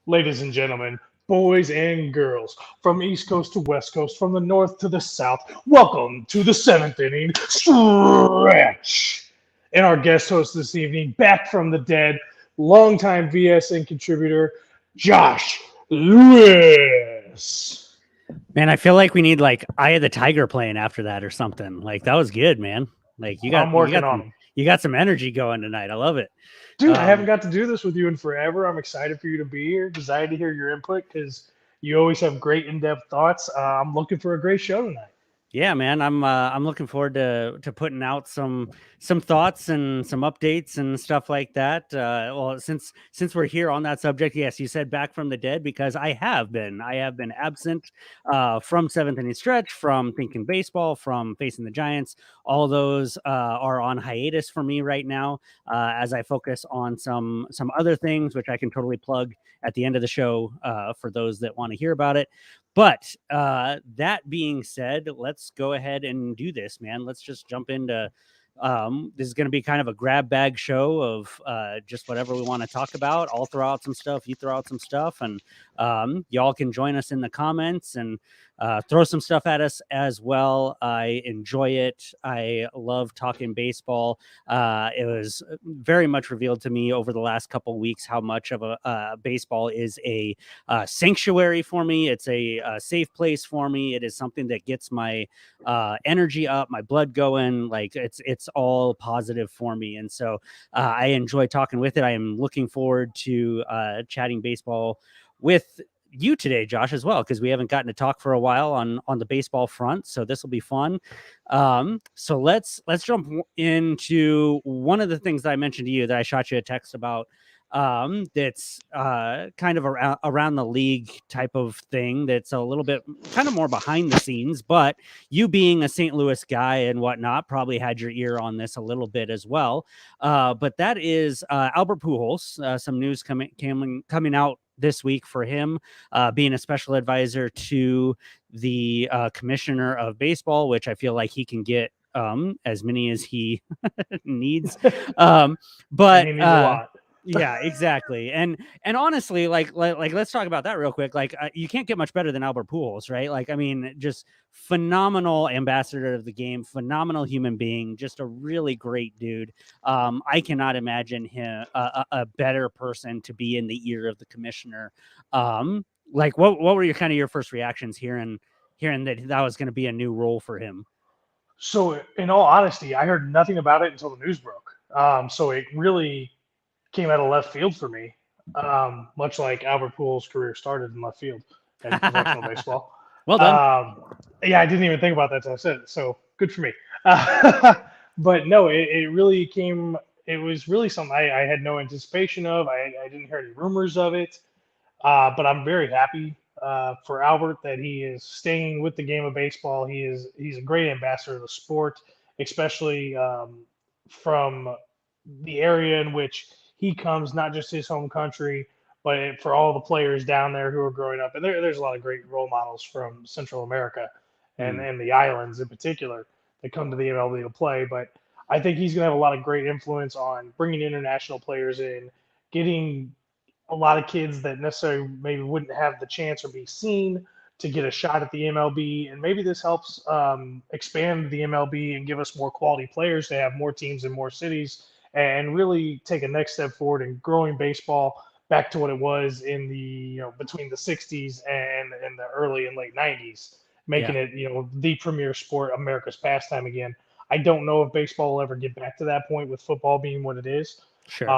Ladies and gentlemen, boys and girls, from East Coast to West Coast, from the North to the South, welcome to the seventh inning stretch. And our guest host this evening, back from the dead, longtime VSN contributor, Josh Lewis. Man, I feel like we need like Eye of the Tiger playing after that or something. Like that was good, man. Like you got I'm you working got on some them. you got some energy going tonight. I love it. Dude, I haven't Um, got to do this with you in forever. I'm excited for you to be here, excited to hear your input because you always have great in depth thoughts. I'm looking for a great show tonight. yeah, man, I'm looking forward to putting out some thoughts and some updates and stuff like that. Well, since we're here on that subject, yes, you said back from the dead because I have been absent from seventh inning stretch, from thinking baseball, from facing the Giants. All those are on hiatus for me right now as I focus on some other things, which I can totally plug at the end of the show for those that want to hear about it. But that being said, let's go ahead and do this, man. Let's just jump into this is going to be kind of a grab bag show of just whatever we want to talk about. I'll throw out some stuff, you throw out some stuff, and y'all can join us in the comments and throw some stuff at us as well. I enjoy it. I love talking baseball. It was very much revealed to me over the last couple weeks how much of a baseball is a sanctuary for me. It's a safe place for me. It is something that gets my energy up, my blood going. Like it's all positive for me, and so I enjoy talking with it. I am looking forward to chatting baseball with you today, Josh, as well, because we haven't gotten to talk for a while on the baseball front. So this will be fun. So let's jump into one of the things that I mentioned to you that I shot you a text about that's kind of around the league type of thing that's a little bit kind of more behind the scenes, but you being a St. Louis guy and whatnot probably had your ear on this a little bit as well. But that is Albert Pujols. Some news coming out this week for him being a special advisor to the commissioner of baseball, which I feel like he can get as many as he needs. Um, And but he needs a lot. yeah, exactly. And honestly, like let's talk about that real quick. Like you can't get much better than Albert Pujols, right? Like I mean, just phenomenal ambassador of the game, phenomenal human being, just a really great dude. I cannot imagine him a better person to be in the ear of the commissioner. Like what were your kind of your first reactions hearing that was going to be a new role for him? So, in all honesty, I heard nothing about it until the news broke. So it really came out of left field for me, much like Albert Pujols' career started in left field in professional baseball. Well done. Um, yeah, I didn't even think about that until I said it. So good for me. But no, it really came. It was really something I had no anticipation of. I didn't hear any rumors of it. But I'm very happy for Albert that he is staying with the game of baseball. He's a great ambassador of the sport, especially from the area in which he comes, not just his home country, but for all the players down there who are growing up. And there's a lot of great role models from Central America Hmm. and the islands in particular that come to the MLB to play. But I think he's going to have a lot of great influence on bringing international players in, getting a lot of kids that necessarily maybe wouldn't have the chance or be seen to get a shot at the MLB. And maybe this helps expand the MLB and give us more quality players to have more teams in more cities and really take a next step forward in growing baseball back to what it was in the between the 60s and the early and late 90s, Yeah, making it the premier sport, America's pastime again. I don't know if baseball will ever get back to that point with football being what it is. sure.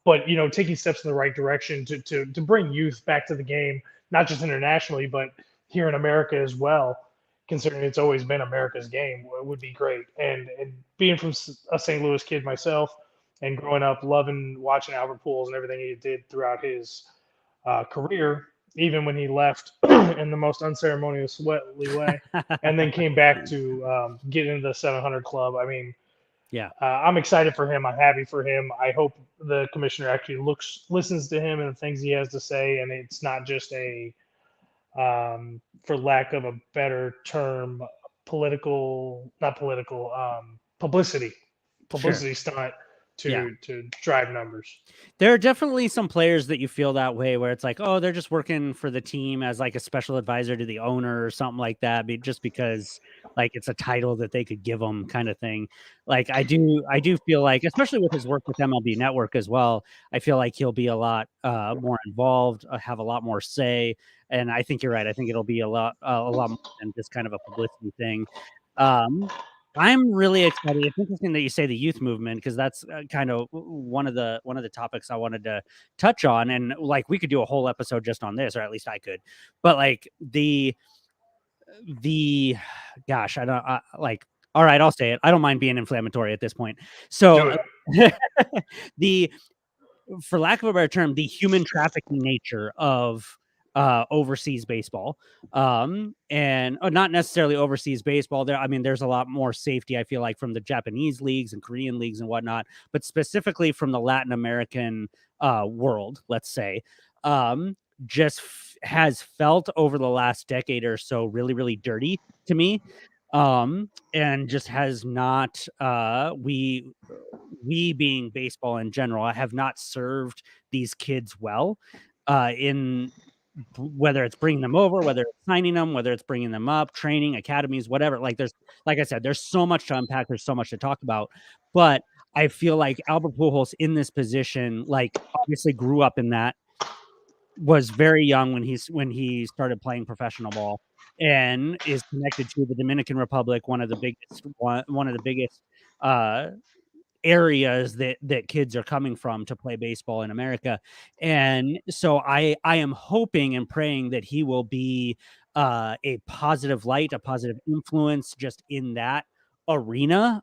But taking steps in the right direction to bring youth back to the game, not just internationally, but here in America as well, considering it's always been America's game, would be great. And being from a St. Louis kid myself, and growing up loving watching Albert Pujols and everything he did throughout his career, even when he left in the most unceremonious way, and then came back to get into the 700 club. I mean, Yeah. I'm excited for him. I'm happy for him. I hope the commissioner actually listens to him and the things he has to say, and it's not just for lack of a better term, not political, Sure. publicity stunt to drive numbers. There are definitely some players that you feel that way, where it's like, oh, they're just working for the team as like a special advisor to the owner or something like that, just because like it's a title that they could give them, kind of thing. Like I do feel like, especially with his work with MLB Network as well, I feel like he'll be a lot more involved, have a lot more say. And I think you're right. I think it'll be a lot more than just kind of a publicity thing. I'm really excited. It's interesting that you say the youth movement, because that's kind of one of the topics I wanted to touch on, and like we could do a whole episode just on this, or at least I could. But like the gosh, I don't like. All right, I'll say it. I don't mind being inflammatory at this point. So the for lack of a better term, the human trafficking nature of overseas baseball, and not necessarily overseas baseball. There's a lot more safety, I feel like, from the Japanese leagues and Korean leagues and whatnot, but specifically from the Latin American world, let's say, just has felt over the last decade or so really, really dirty to me. And just has not we being baseball in general have not served these kids well, in whether it's bringing them over, whether it's signing them, whether it's bringing them up, training academies, whatever. Like I said, there's so much to unpack, there's so much to talk about, but I feel like Albert Pujols in this position, like obviously grew up in that, was very young when he started playing professional ball, and is connected to the Dominican Republic, one of the biggest areas that kids are coming from to play baseball in America. And so I am hoping and praying that he will be a positive light, a positive influence just in that arena,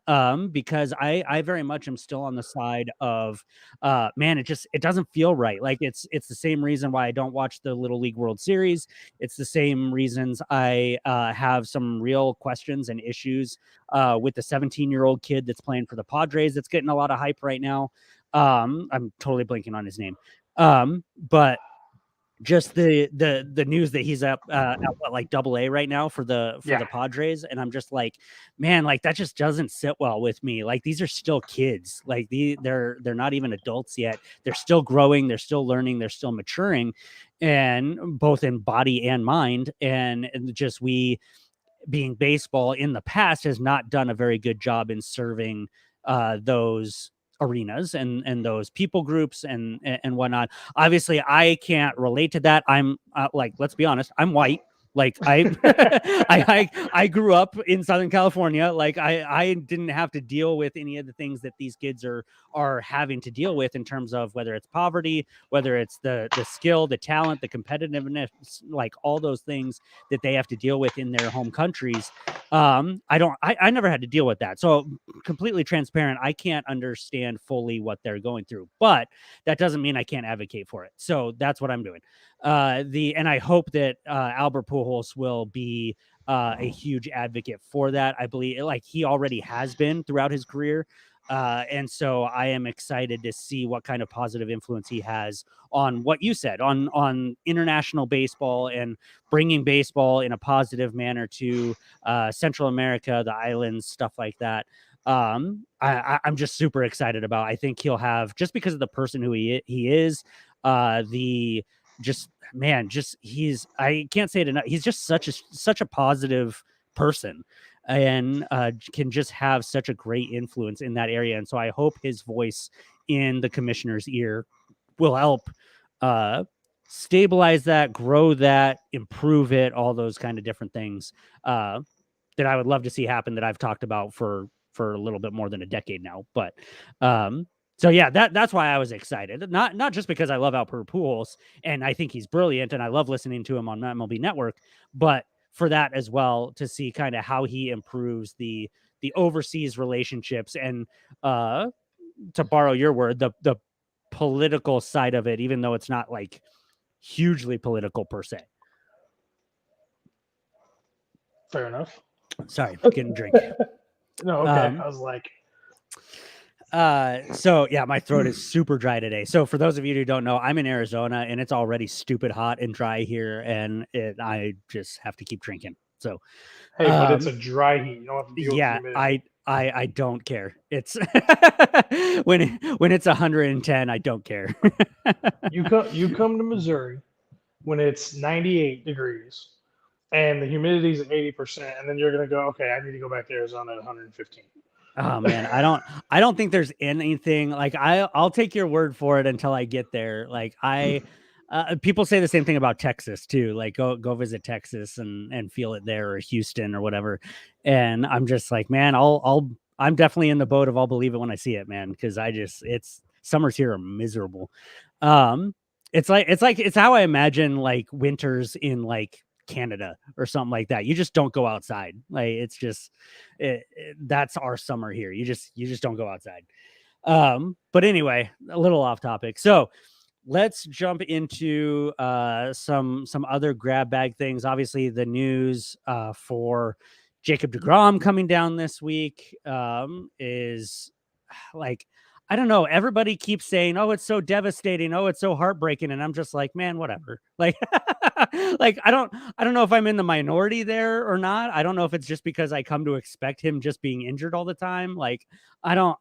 because I very much am still on the side of man, it doesn't feel right. Like it's the same reason why I don't watch the Little League World Series. It's the same reasons I have some real questions and issues with the 17-year-old kid that's playing for the Padres that's getting a lot of hype right now. I'm totally blanking on his name, but just the news that he's up at like AA right now for the Padres, and I'm just like, man, like that just doesn't sit well with me. Like these are still kids, like they're not even adults yet. They're still growing, they're still learning, they're still maturing, and both in body and mind. And just we being baseball in the past has not done a very good job in serving those arenas and those people groups and whatnot. Obviously, I can't relate to that. I'm like, let's be honest, I'm white. Like I grew up in Southern California. Like I didn't have to deal with any of the things that these kids are having to deal with in terms of whether it's poverty, whether it's the skill, the talent, the competitiveness, like all those things that they have to deal with in their home countries. I never had to deal with that. So completely transparent, I can't understand fully what they're going through, but that doesn't mean I can't advocate for it. So that's what I'm doing. And I hope that Albert Pujols will be a huge advocate for that. I believe like he already has been throughout his career. And so I am excited to see what kind of positive influence he has on what you said on international baseball and bringing baseball in a positive manner to Central America, the islands, stuff like that. I'm just super excited about. I think he'll have, just because of the person who he is, I can't say it enough. He's just such a positive person, and can just have such a great influence in that area. And so I hope his voice in the commissioner's ear will help stabilize that, grow that, improve it, all those kind of different things that I would love to see happen, that I've talked about for a little bit more than a decade now. But so yeah, that's why I was excited. Not just because I love Albert Pujols and I think he's brilliant and I love listening to him on MLB Network, but for that as well, to see kind of how he improves the overseas relationships and to borrow your word, the political side of it, even though it's not like hugely political per se. Fair enough. Sorry, getting a drink. No, okay. I was like, so yeah, my throat is super dry today. So for those of you who don't know, I'm in Arizona and it's already stupid hot and dry here, and I just have to keep drinking. So hey, but it's a dry heat. You don't have to deal yeah, with humidity. I don't care. It's when it's 110, I don't care. You come to Missouri when it's 98 degrees and the humidity is at 80%, and then you're gonna go, okay, I need to go back to Arizona at 115. Oh man, I don't think there's anything like I'll take your word for it until I get there. Like people say the same thing about Texas too. Like go visit Texas and feel it there, or Houston or whatever. And I'm just like, man, I'm definitely in the boat of I'll believe it when I see it, man, because it's summers here are miserable. Um it's how I imagine like winters in like Canada or something like that. You just don't go outside. Like it's just that's our summer here. You just don't go outside. But anyway, a little off topic. So let's jump into some other grab bag things. Obviously, the news for Jacob DeGrom coming down this week is like, I don't know. Everybody keeps saying, "Oh, it's so devastating. Oh, it's so heartbreaking," and I'm just like, man, whatever. Like, like I don't know if I'm in the minority there or not. I don't know if it's just because I come to expect him just being injured all the time. Like, I don't,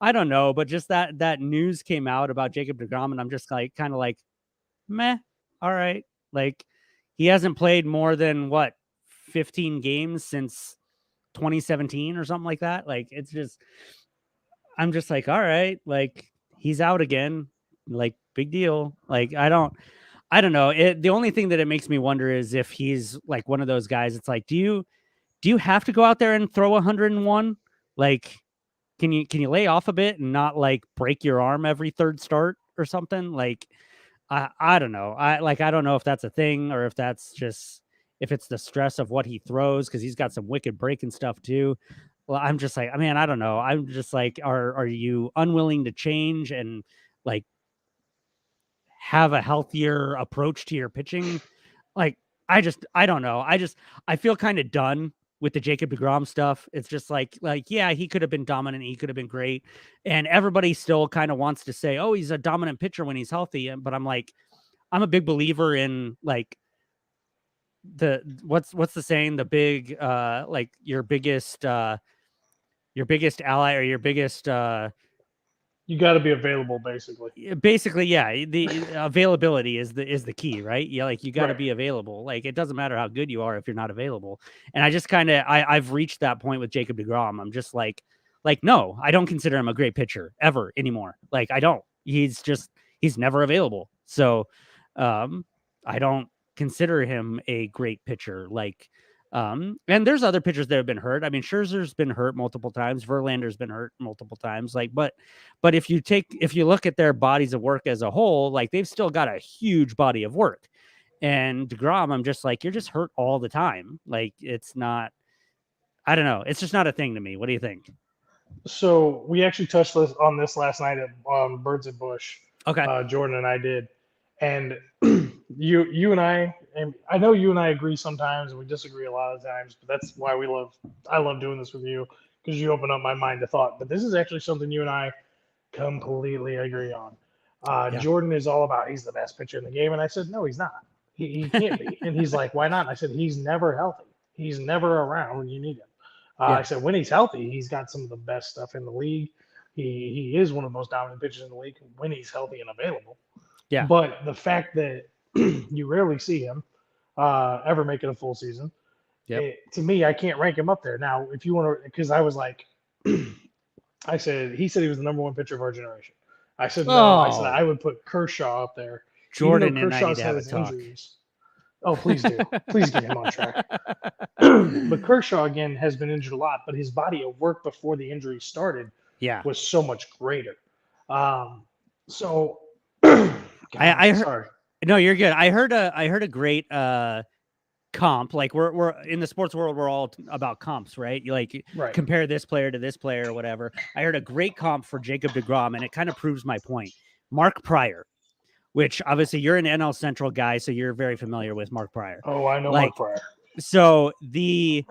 I don't know. But just that news came out about Jacob DeGrom, and I'm just like, kind of like, meh. All right. Like, he hasn't played more than what 15 games since 2017 or something like that. Like, it's just I'm just like, all right, like he's out again. Like, big deal. Like, I don't know. The only thing that it makes me wonder is if he's like one of those guys. It's like, do you have to go out there and throw 101? Like, can you lay off a bit and not like break your arm every third start or something? Like, I don't know. I don't know if that's a thing or if that's just if it's the stress of what he throws, because he's got some wicked breaking stuff too. Well, I'm just like, man, I don't know. I'm just like, are you unwilling to change and like have a healthier approach to your pitching? Like, I don't know. I feel kind of done with the Jacob DeGrom stuff. It's just like, yeah, he could have been dominant. He could have been great. And everybody still kind of wants to say, oh, he's a dominant pitcher when he's healthy. But I'm like, I'm a big believer in like what's the saying? The big, like your biggest ally or your biggest, You got to be available, basically. basically, yeah, the availability is the key, right? Yeah, like you got to Right. be available. Like it doesn't matter how good you are if you're not available. And I just kind of I've reached that point with Jacob DeGrom. I'm just like no, I don't consider him a great pitcher ever anymore. Like I don't. He's never available. So I don't consider him a great pitcher. Like and there's other pitchers that have been hurt. I mean, Scherzer's been hurt multiple times. Verlander's been hurt multiple times. Like, but if you look at their bodies of work as a whole, like they've still got a huge body of work. And DeGrom, I'm just like, you're just hurt all the time. Like it's not, I don't know. It's just not a thing to me. What do you think? So we actually touched on this last night at Birds at Bush. Okay. Jordan and I did, and you and I know you and I agree sometimes, and we disagree a lot of times. But that's why I love doing this with you, because you open up my mind to thought. But this is actually something you and I completely agree on. Yeah. Jordan is all about he's the best pitcher in the game, and I said no, he's not. He can't be. And he's like, why not? And I said he's never healthy. He's never around when you need him. I Yeah. said when he's healthy, he's got some of the best stuff in the league. He is one of the most dominant pitchers in the league when he's healthy and available. Yeah. But the fact that you rarely see him ever make it a full season, Yep. to me, I can't rank him up there. Now, if you want to, because I was like, he said he was the number one pitcher of our generation. I said no. I said Oh, I would put Kershaw up there, Jordan even though and I need Kershaw's to had have a his talk. injuries. Oh, please do. Please get him on track. But Kershaw again has been injured a lot, but his body of work before the injury started Yeah. was so much greater. So, God, I heard, sorry. no, you're good. I heard a great comp. Like we're in the sports world, we're all about comps, right? You like Right. compare this player to this player or whatever. I heard a great comp for Jacob DeGrom, and it kind of proves my point. Mark Pryor, which obviously you're an NL Central guy, so you're very familiar with Mark Pryor. Oh, I know Like, Mark Pryor. So the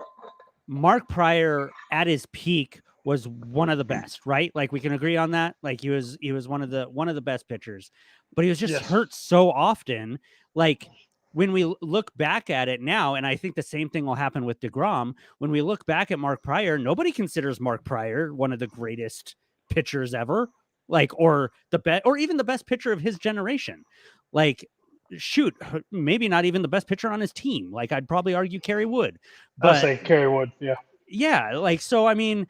Mark Pryor at his peak was one of the best, right? Like we can agree on that. Like he was one of the best pitchers, but he was just Yes. hurt so often. Like when we look back at it now, and I think the same thing will happen with DeGrom, when we look back at Mark Prior, nobody considers Mark Prior one of the greatest pitchers ever, like, or or even the best pitcher of his generation. Like, shoot, maybe not even the best pitcher on his team. Like, I'd probably argue Kerry Wood, I'll but say Kerry Wood. Yeah. yeah, like, so I mean,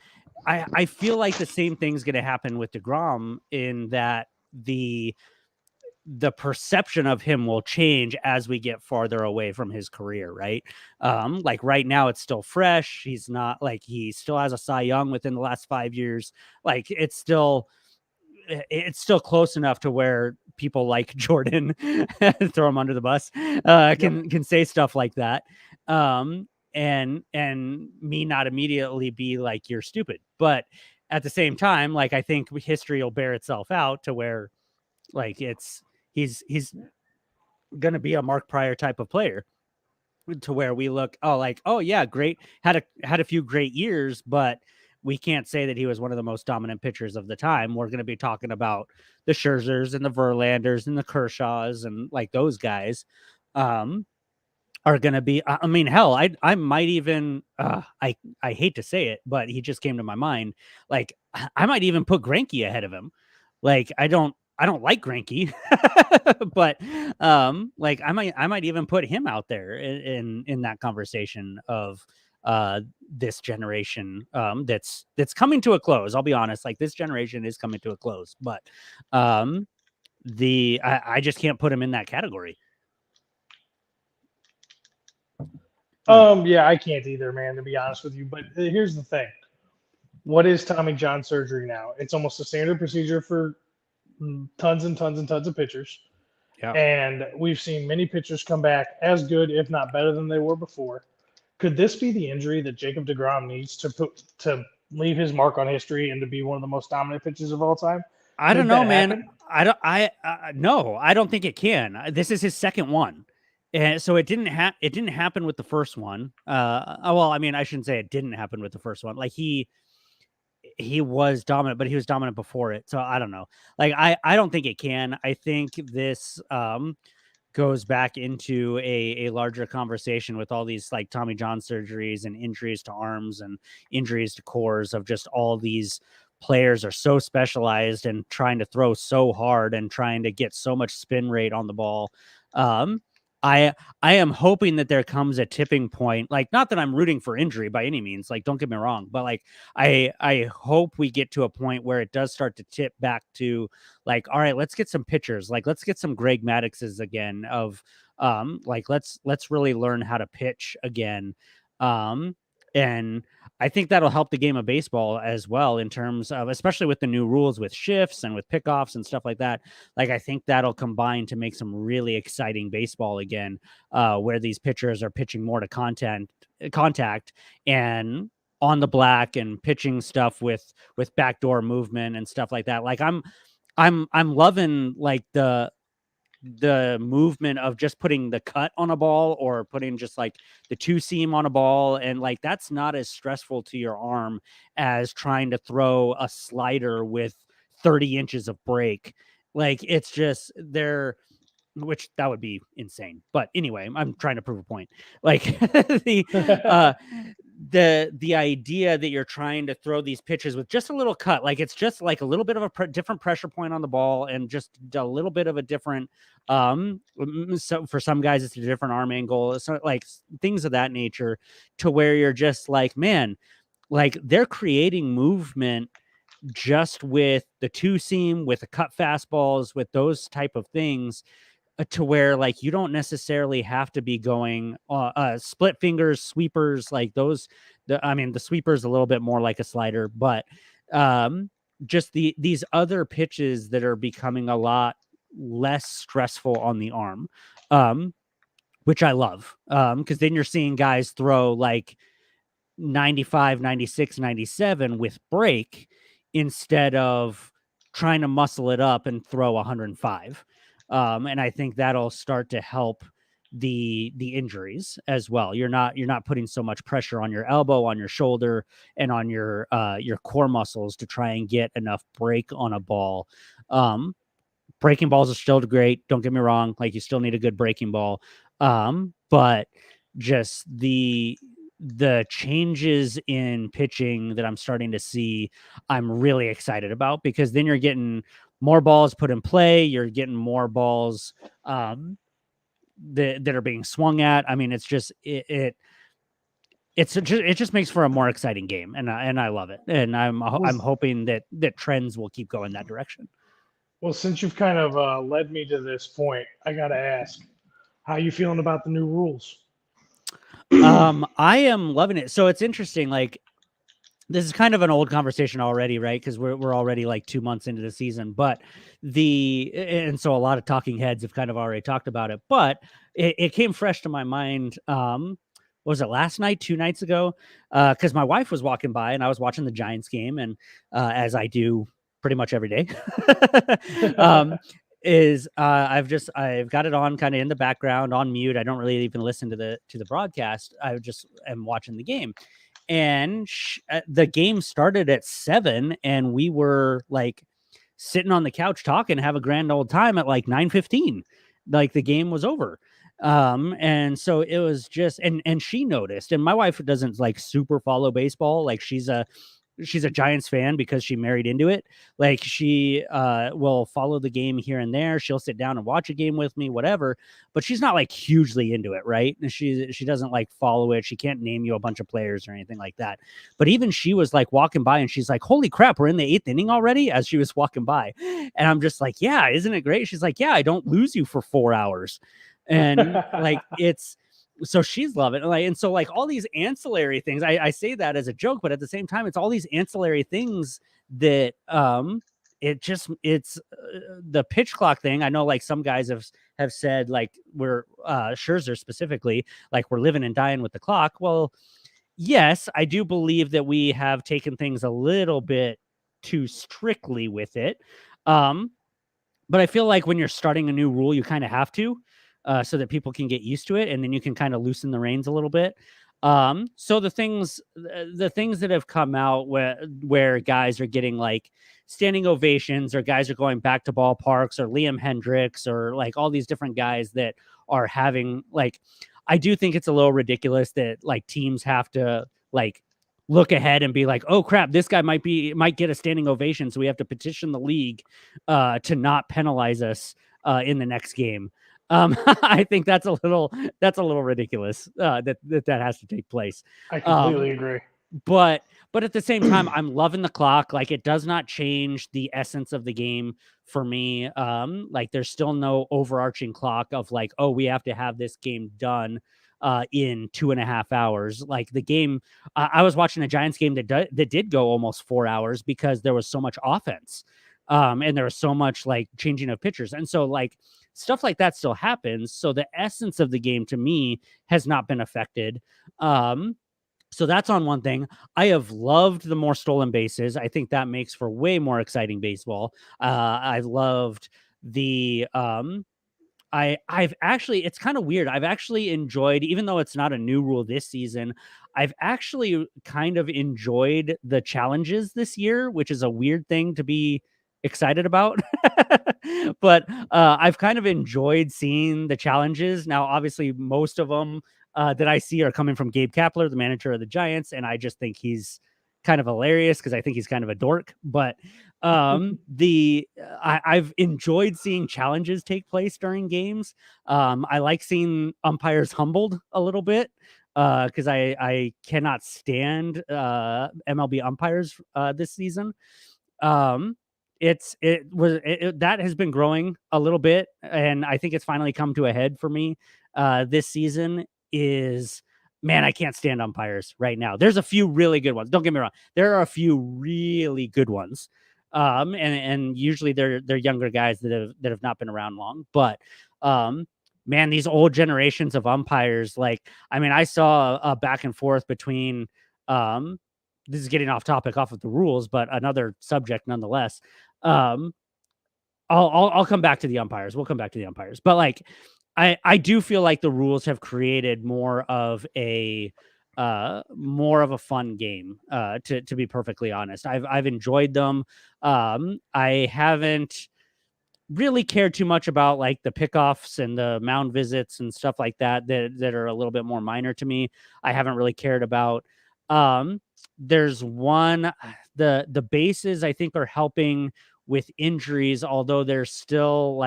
I feel like the same thing's going to happen with DeGrom, in that the perception of him will change as we get farther away from his career, right? Like right now it's still fresh. He's not like, he still has a Cy Young within the last 5 years. Like it's still close enough to where people like Jordan, throw him under the bus, can say stuff like that. And me not immediately be like, you're stupid. But at the same time, like, I think history will bear itself out to where, like, he's going to be a Mark Prior type of player, to where we look, oh yeah, great, had a few great years, but we can't say that he was one of the most dominant pitchers of the time. We're going to be talking about the Scherzers and the Verlanders and the Kershaws, and like those guys are going to be, I mean, hell, I might even, I hate to say it, but he just came to my mind. Like, I might even put Greinke ahead of him. Like, I don't like Greinke, but like I might even put him out there in that conversation of this generation that's coming to a close. I'll be honest, like, this generation is coming to a close, but I just can't put him in that category. Yeah, I can't either, man, to be honest with you. But here's the thing. What is Tommy John surgery now? It's almost a standard procedure for tons and tons and tons of pitchers. Yeah. And we've seen many pitchers come back as good, if not better than they were before. Could this be the injury that Jacob deGrom needs to leave his mark on history and to be one of the most dominant pitchers of all time? I don't know, man. No, I don't think it can. This is his second one. And so it didn't happen with the first one. Well, I mean, I shouldn't say it didn't happen with the first one. Like, he was dominant, but he was dominant before it. So I don't know. Like, I don't think it can. I think this goes back into a larger conversation with all these like Tommy John surgeries and injuries to arms and injuries to cores, of just all these players are so specialized and trying to throw so hard and trying to get so much spin rate on the ball. I am hoping that there comes a tipping point. Like, not that I'm rooting for injury by any means, like, don't get me wrong, but like, I hope we get to a point where it does start to tip back to like, all right, let's get some pitchers. Like, let's get some Greg Maddoxes again, of like, let's really learn how to pitch again. And I think that'll help the game of baseball as well, in terms of, especially with the new rules with shifts and with pickoffs and stuff like that. Like, I think that'll combine to make some really exciting baseball again, where these pitchers are pitching more to contact and on the black, and pitching stuff with backdoor movement and stuff like that. Like, I'm loving like the movement of just putting the cut on a ball, or putting just like the two seam on a ball. And like, that's not as stressful to your arm as trying to throw a slider with 30 inches of break. Like, it's just there, which that would be insane. But anyway, I'm trying to prove a point. Like, the idea that you're trying to throw these pitches with just a little cut, like, it's just like a little bit of a different pressure point on the ball, and just a little bit of a different, so for some guys it's a different arm angle, so like things of that nature, to where you're just like, man, like, they're creating movement just with the two seam, with the cut fastballs, with those type of things, to where like you don't necessarily have to be going split fingers, sweepers, like those. I mean, the sweeper's a little bit more like a slider, but just these other pitches that are becoming a lot less stressful on the arm, which I love, because then you're seeing guys throw like 95, 96, 97 with break, instead of trying to muscle it up and throw 105. And I think that'll start to help the injuries as well. You're not putting so much pressure on your elbow, on your shoulder, and on your core muscles to try and get enough break on a ball. Breaking balls are still great. Don't get me wrong. Like, you still need a good breaking ball. But just the changes in pitching that I'm starting to see, I'm really excited about, because then you're getting more balls put in play, you're getting more balls that are being swung at. I mean, it's just it just makes for a more exciting game, and I love it, and I'm hoping that trends will keep going that direction. Well, since you've kind of led me to this point, I got to ask, how you feeling about the new rules? I am loving it. So it's interesting. Like, this is kind of an old conversation already, right? Because we're already like 2 months into the season, but and so a lot of talking heads have kind of already talked about it, but it came fresh to my mind. Was it last night, 2 nights ago? Because my wife was walking by and I was watching the Giants game, and as I do pretty much every day, I've got it on kind of in the background on mute. I don't really even listen to the broadcast. I just am watching the game, and the game started at 7, and we were like sitting on the couch talking, have a grand old time at like 9:15. Like, the game was over. And so it was just, and she noticed, and my wife doesn't like super follow baseball. Like, she's a Giants fan because she married into it. Like, she will follow the game here and there. She'll sit down and watch a game with me, whatever. But she's not like hugely into it, right? And she doesn't like follow it. She can't name you a bunch of players or anything like that. But even she was like walking by, and she's like, "Holy crap, we're in the 8th inning already!" As she was walking by, and I'm just like, "Yeah, isn't it great?" She's like, "Yeah, I don't lose you for 4 hours," and like it's so she's loving it. Like, and so like all these ancillary things, I say that as a joke, but at the same time, it's all these ancillary things that it's the pitch clock thing. I know like some guys have said, like, we're Scherzer specifically, like, we're living and dying with the clock. Well, yes, I do believe that we have taken things a little bit too strictly with it. Um, but I feel like when you're starting a new rule, you kind of have to, so that people can get used to it, and then you can kind of loosen the reins a little bit. So the things that have come out where guys are getting like standing ovations, or guys are going back to ballparks, or Liam Hendricks, or like all these different guys that are having like, I do think it's a little ridiculous that like teams have to like look ahead and be like, "Oh crap, this guy might get a standing ovation, so we have to petition the league to not penalize us in the next game." I think that's a little ridiculous, that has to take place. I completely agree. But at the same time, I'm loving the clock. Like, it does not change the essence of the game for me. Like, there's still no overarching clock of like, oh, we have to have this game done in 2.5 hours. Like, the game, I was watching a Giants game that did go almost 4 hours because there was so much offense. And there was so much like changing of pitchers. And so like stuff like that still happens. So the essence of the game to me has not been affected. So that's on one thing. I have loved the more stolen bases. I think that makes for way more exciting baseball. I've loved the I've actually, it's kind of weird. I've actually enjoyed, even though it's not a new rule this season, I've actually kind of enjoyed the challenges this year, which is a weird thing to be excited about. But I've kind of enjoyed seeing the challenges. Now, obviously, most of them that I see are coming from Gabe Kapler, the manager of the Giants, and I just think he's kind of hilarious because I think he's kind of a dork. But I've enjoyed seeing challenges take place during games. I like seeing umpires humbled a little bit because I cannot stand MLB umpires this season. That has been growing a little bit, and I think it's finally come to a head for me this season. Is Man, I can't stand umpires right now. There's a few really good ones. Don't get me wrong. There are a few really good ones. And usually they're younger guys that have not been around long. But man, these old generations of umpires, like, I mean, I saw a back and forth between this is getting off topic, off of the rules, but another subject nonetheless. Um, I'll come back to the umpires. We'll come back to the umpires. But like, I do feel like the rules have created more of a fun game, to be perfectly honest. I've enjoyed them. I haven't really cared too much about like the pickoffs and the mound visits and stuff like that are a little bit more minor to me. I haven't really cared about. There's one, the bases I think are helping with injuries, although there's still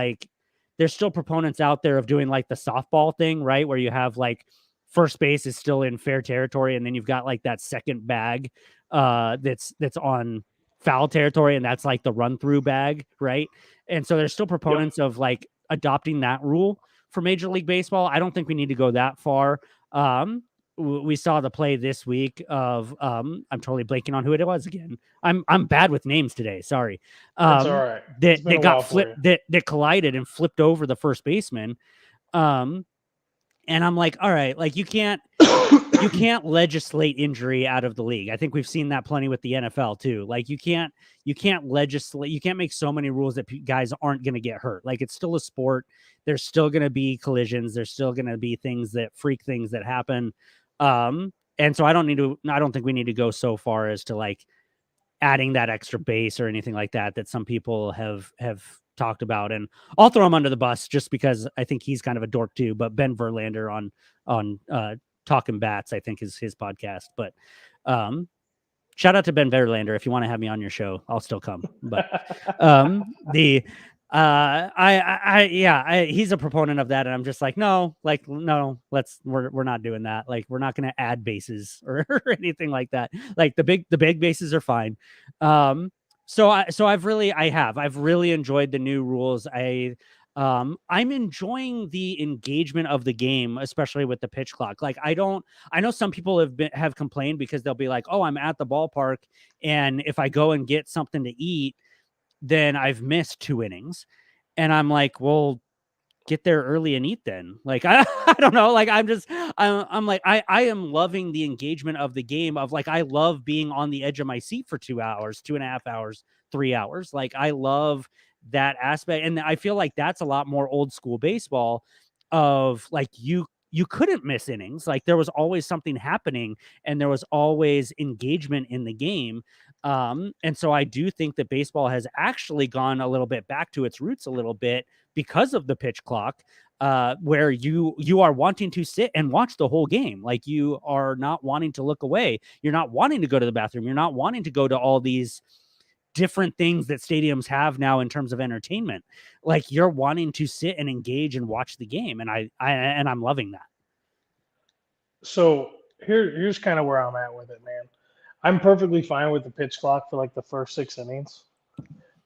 proponents out there of doing like the softball thing, right? Where you have like first base is still in fair territory, and then you've got like that second bag that's on foul territory, and that's like the run through bag, right? And so there's still proponents of like adopting that rule for Major League Baseball. I don't think we need to go that far. We saw the play this week of I'm totally blanking on who it was again. I'm bad with names today. Sorry. It's all right. It's been That a got while for flipped, you. that collided and flipped over the first baseman. And I'm like, all right, like you can't legislate injury out of the league. I think we've seen that plenty with the NFL too. Like you can't legislate, you can't make so many rules that guys aren't going to get hurt. Like it's still a sport. There's still going to be collisions. There's still going to be things that happen. And so I don't think we need to go so far as to like adding that extra base or anything like that some people have talked about. And I'll throw him under the bus just because I think he's kind of a dork too. But Ben Verlander on Talking Bats, I think is his podcast. But shout out to Ben Verlander. If you want to have me on your show, I'll still come. But he's a proponent of that, and I'm just like, no, we're not doing that. Like, we're not going to add bases or anything like that. Like the big bases are fine. So I've really enjoyed the new rules. I'm enjoying the engagement of the game, especially with the pitch clock. Like I know some people have complained because they'll be like, oh, I'm at the ballpark, and if I go and get something to eat, then I've missed 2 innings. And I'm like, well, get there early and eat then. Like, I don't know. Like, I'm like, I am loving the engagement of the game of like, I love being on the edge of my seat for 2 hours, 2.5 hours, 3 hours. Like, I love that aspect. And I feel like that's a lot more old school baseball of like, you couldn't miss innings. Like there was always something happening and there was always engagement in the game. And so I do think that baseball has actually gone a little bit back to its roots a little bit because of the pitch clock, where you are wanting to sit and watch the whole game. Like you are not wanting to look away. You're not wanting to go to the bathroom. You're not wanting to go to all these different things that stadiums have now in terms of entertainment. Like you're wanting to sit and engage and watch the game. And I'm loving that. So here's kind of where I'm at with it, man. I'm perfectly fine with the pitch clock for like the first 6 innings,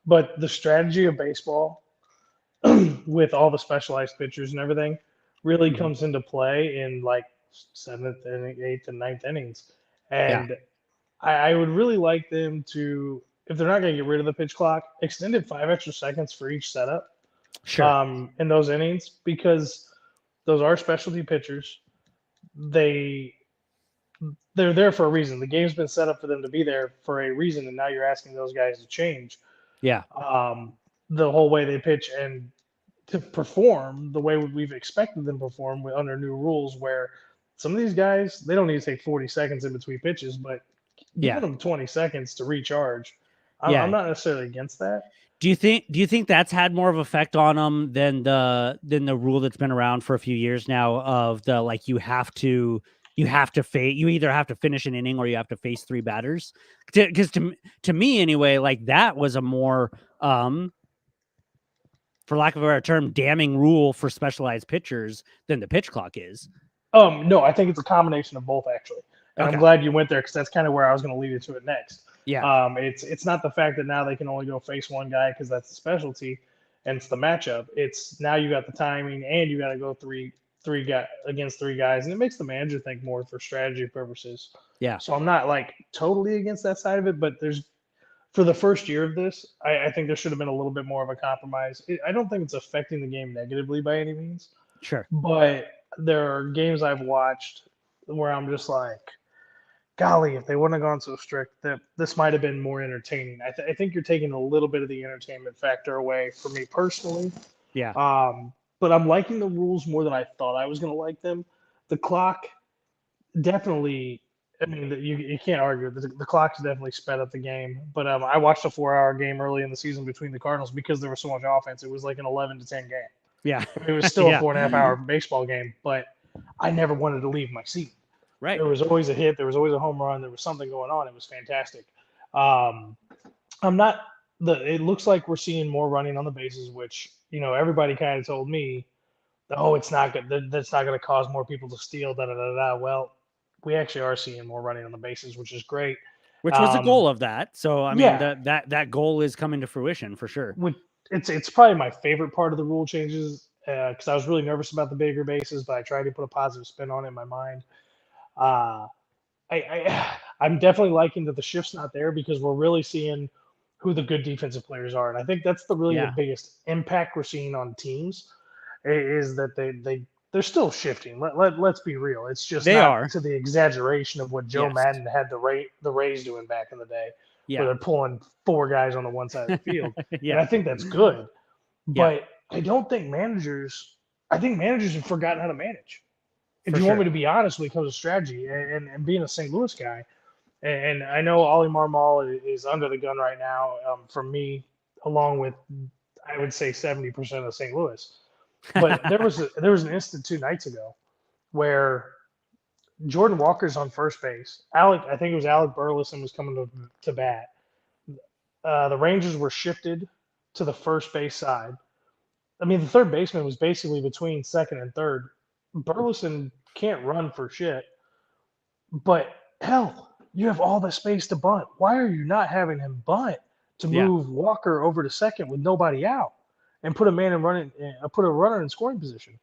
but the strategy of baseball with all the specialized pitchers and everything really Mhm. comes into play in like seventh and eighth and ninth innings. Yeah, And I would really like them to, if they're not going to get rid of the pitch clock, extend it 5 extra seconds for each setup sure. in those innings because those are specialty pitchers. They they're there for a reason. The game's been set up for them to be there for a reason, and now you're asking those guys to change Yeah. the whole way they pitch and to perform the way we've expected them to perform under new rules. Where some of these guys they don't need to take 40 seconds in between pitches, but giving Yeah. them 20 seconds to recharge, I'm Yeah. not necessarily against that. Do you think that's had more of effect on them than the rule that's been around for a few years now of the like you either have to finish an inning or you have to face 3 batters? Because to me anyway, like that was a more for lack of a better term, damning rule for specialized pitchers than the pitch clock is. No, I think it's a combination of both actually, and I'm Okay. glad you went there because that's kind of where I was going to lead you to it next. Yeah. It's not the fact that now they can only go face one guy because that's the specialty, and it's the matchup. It's now you got the timing and you got to go three guy against 3 guys, and it makes the manager think more for strategy purposes. Yeah. So I'm not like totally against that side of it, but there's for the first year of this, I think there should have been a little bit more of a compromise. I don't think it's affecting the game negatively by any means, Sure. but there are games I've watched where I'm just like, golly, if they wouldn't have gone so strict, that this might have been more entertaining. I think you're taking a little bit of the entertainment factor away for me personally. Yeah. But I'm liking the rules more than I thought I was going to like them. The clock definitely I mean, you can't argue. The clock's definitely sped up the game. But I watched a 4-hour game early in the season between the Cardinals because there was so much offense. It was like an 11-10 game. Yeah. It was still a Yeah. 4.5 hour baseball game, but I never wanted to leave my seat. Right. There was always a hit. There was always a home run. There was something going on. It was fantastic. Um, I'm not It looks like we're seeing more running on the bases, which everybody kind of told me, oh, it's not good. That's not going to cause more people to steal. Da da da da. Well, we actually are seeing more running on the bases, which is great. Which was the goal of that. So I mean, Yeah, that goal is coming to fruition for sure. it's probably my favorite part of the rule changes because I was really nervous about the bigger bases, but I tried to put a positive spin on it in my mind. Uh, I'm definitely liking that the shift's not there because we're really seeing who the good defensive players are, and I think that's the Yeah. biggest impact we're seeing on teams is that they're still shifting. Let's be real. It's just They not are. to the exaggeration of what Joe Yes. Madden had the Rays doing back in the day, where Yeah. they're pulling 4 guys on the one side of the field. And Yeah. I think that's good. Yeah. But I don't think I think managers have forgotten how to manage. If For you want me sure. to be honest when it comes to strategy and being a St. Louis guy, and I know Ollie Marmol is under the gun right now from me, along with, I would say, 70% of St. Louis. But there was an instant 2 nights ago where Jordan Walker's on first base. I think it was Alec Burleson was coming to bat. The Rangers were shifted to the first base side. I mean, the third baseman was basically between second and third. Burleson can't run for shit, but hell, you have all the space to bunt. Why are you not having him bunt to Yeah. move Walker over to second with nobody out and put a man in running, put a runner in scoring position?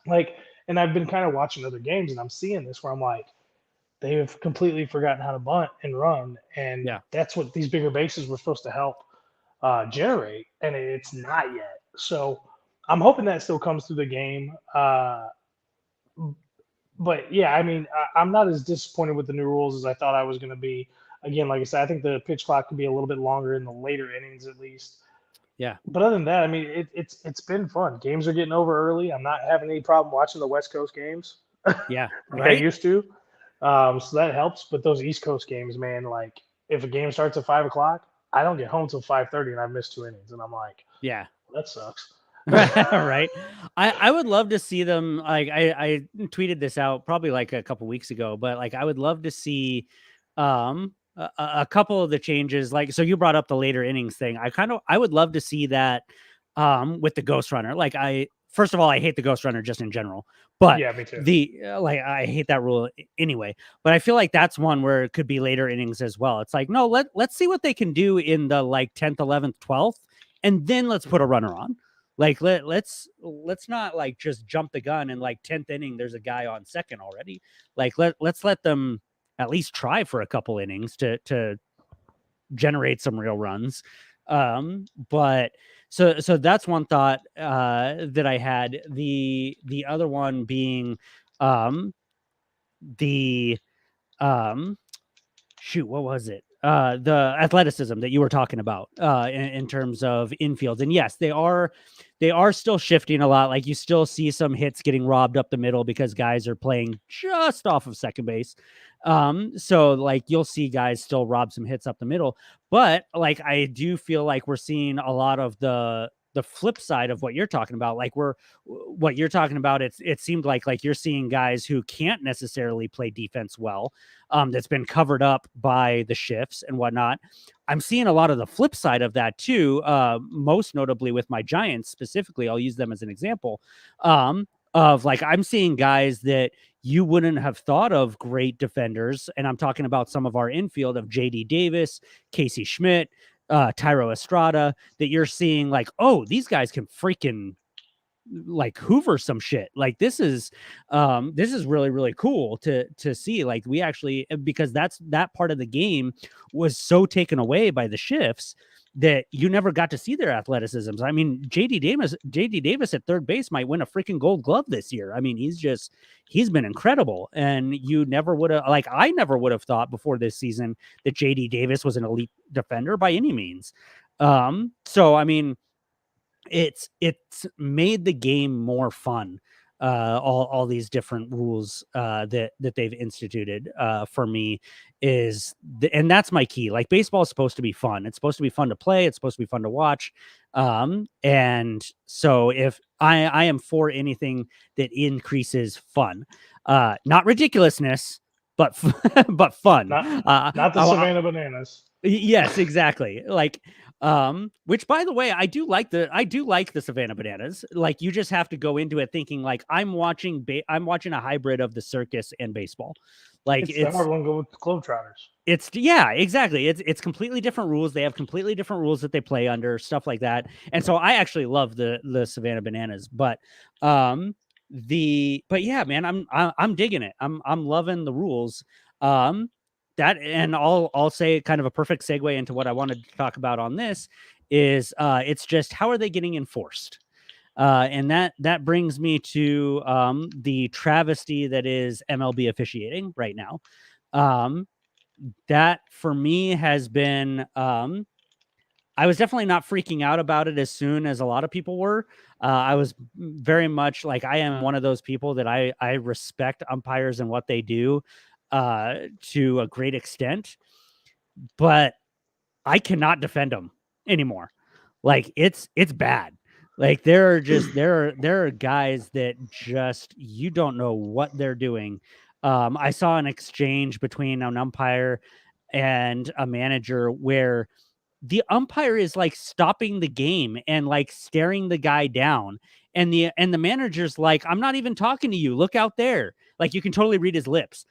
Like, and I've been kind of watching other games and I'm seeing this where I'm like, they have completely forgotten how to bunt and run, and Yeah. that's what these bigger bases were supposed to help generate, and it's not yet. So I'm hoping that still comes through the game. But yeah, I mean, I'm not as disappointed with the new rules as I thought I was going to be. Again, like I said, I think the pitch clock could be a little bit longer in the later innings at least. Yeah. But other than that, I mean, it's been fun. Games are getting over early. I'm not having any problem watching the West Coast games Yeah. like I Right. used to. So that helps. But those East Coast games, man, like if a game starts at 5 o'clock, I don't get home till 5:30, and I've missed 2 innings, and I'm like, Yeah. that sucks. Right. I would love to see them. Like I tweeted this out probably like a couple weeks ago, but like I would love to see a couple of the changes. Like, so you brought up the later innings thing. I would love to see that with the Ghost Runner. Like first of all, I hate the Ghost Runner just in general, but Yeah, me too. like I hate that rule anyway. But I feel like that's one where it could be later innings as well. It's like, no, let's see what they can do in the like 10th, 11th, 12th, and then let's put a runner on. Like let's not like just jump the gun and like 10th inning there's a guy on second already. Like let's let them at least try for a couple innings to generate some real runs. But so that's one thought that I had. The other one being the shoot, what was it? The athleticism that you were talking about in terms of infields. And yes, they are still shifting a lot. Like you still see some hits getting robbed up the middle because guys are playing just off of second base. So like you'll see guys still rob some hits up the middle, but like I do feel like we're seeing a lot of the flip side of what you're talking about. Like what you're talking about, it seemed like you're seeing guys who can't necessarily play defense well, that's been covered up by the shifts and whatnot. I'm seeing a lot of the flip side of that too, most notably with my Giants specifically. I'll use them as an example of like I'm seeing guys that you wouldn't have thought of great defenders, and I'm talking about some of our infield of JD Davis, Casey Schmidt, Tyro Estrada, that you're seeing like, oh, these guys can freaking like hoover some shit. Like this is really, really cool to see. Like we actually, because that part of the game was so taken away by the shifts that you never got to see their athleticisms. I mean, JD Davis at third base might win a freaking Gold Glove this year. I mean, he's been incredible, and you never would have, like, I never would have thought before this season that JD Davis was an elite defender by any means. So I mean, it's made the game more fun all these different rules that they've instituted for me and that's my key. Like baseball is supposed to be fun. It's supposed to be fun to play. It's supposed to be fun to watch. And so if I am for anything that increases fun, not ridiculousness, but but fun. Not the Savannah Bananas. Yes, exactly. Like, which by the way, I do like the Savannah Bananas. Like, you just have to go into it thinking like I'm watching a hybrid of the circus and baseball. Like It's the Harlem Globetrotters. It's yeah, exactly. It's completely different rules. They have completely different rules that they play under, stuff like that. And so I actually love the Savannah Bananas, but yeah, man, I'm digging it. I'm loving the rules. That and I'll say kind of a perfect segue into what I wanted to talk about on this is it's just how are they getting enforced? And that brings me to the travesty that is MLB officiating right now. That for me has been I was definitely not freaking out about it as soon as a lot of people were. I was very much like I am one of those people that I respect umpires and what they do to a great extent, but I cannot defend them anymore. Like it's bad. Like there are guys that just you don't know what they're doing. I saw an exchange between an umpire and a manager where the umpire is like stopping the game and like staring the guy down, and the manager's like, I'm not even talking to you, look out there. Like you can totally read his lips,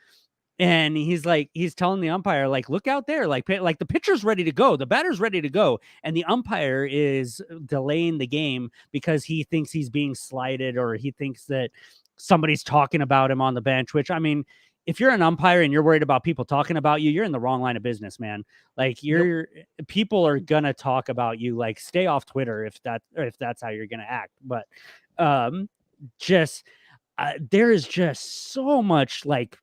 and he's telling the umpire like, look out there, like the pitcher's ready to go, the batter's ready to go, and the umpire is delaying the game because he thinks he's being slighted, or he thinks that somebody's talking about him on the bench. Which, I mean, if you're an umpire and you're worried about people talking about you, you're in the wrong line of business, man. Like people are gonna talk about you. Like stay off Twitter if that's how you're gonna act. But just there is just so much like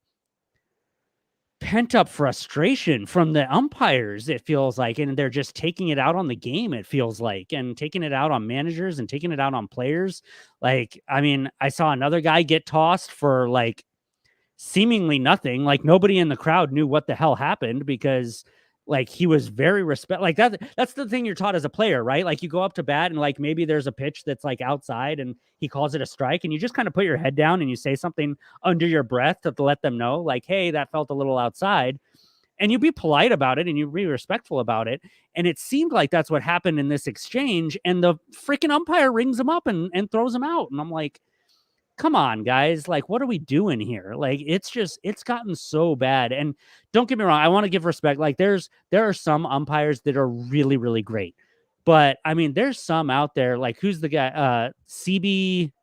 pent up frustration from the umpires, it feels like, and they're just taking it out on the game, it feels like, and taking it out on managers and taking it out on players. Like, I mean, I saw another guy get tossed for like seemingly nothing. Like nobody in the crowd knew what the hell happened because like he was very like that's the thing you're taught as a player, right? Like you go up to bat and like maybe there's a pitch that's like outside and he calls it a strike, and you just kind of put your head down and you say something under your breath to let them know like, hey, that felt a little outside, and you be polite about it and you be respectful about it. And it seemed like that's what happened in this exchange, and the freaking umpire rings him up and throws him out, and I'm like, come on, guys. Like, what are we doing here? Like, it's gotten so bad. And don't get me wrong, I want to give respect. Like, there are some umpires that are really, really great. But I mean, there's some out there, like who's the guy? CB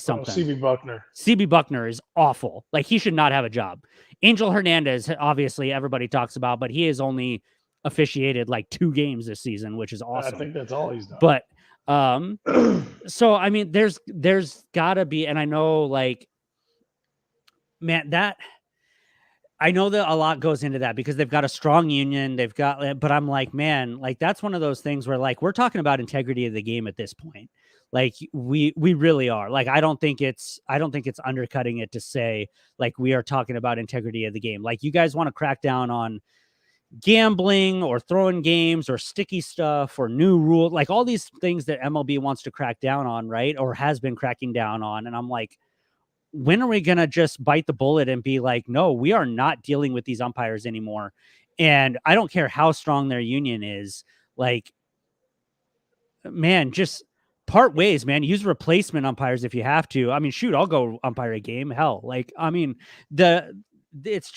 something. CB Buckner. CB Buckner is awful. Like, he should not have a job. Angel Hernandez, obviously, everybody talks about, but he has only officiated like 2 games this season, which is awesome. I think that's all he's done. But so I mean, there's gotta be, and I know like, man, that I know that a lot goes into that because they've got a strong union, but I'm like, man, like that's one of those things where like we're talking about integrity of the game at this point. Like we really are. Like I don't think it's undercutting it to say like we are talking about integrity of the game. Like you guys want to crack down on gambling or throwing games or sticky stuff or new rules, like all these things that MLB wants to crack down on, right? Or has been cracking down on. And I'm like, when are we going to just bite the bullet and be like, no, we are not dealing with these umpires anymore. And I don't care how strong their union is. Like, man, just part ways, man. Use replacement umpires if you have to. I mean, shoot, I'll go umpire a game. Hell, like, I mean, it's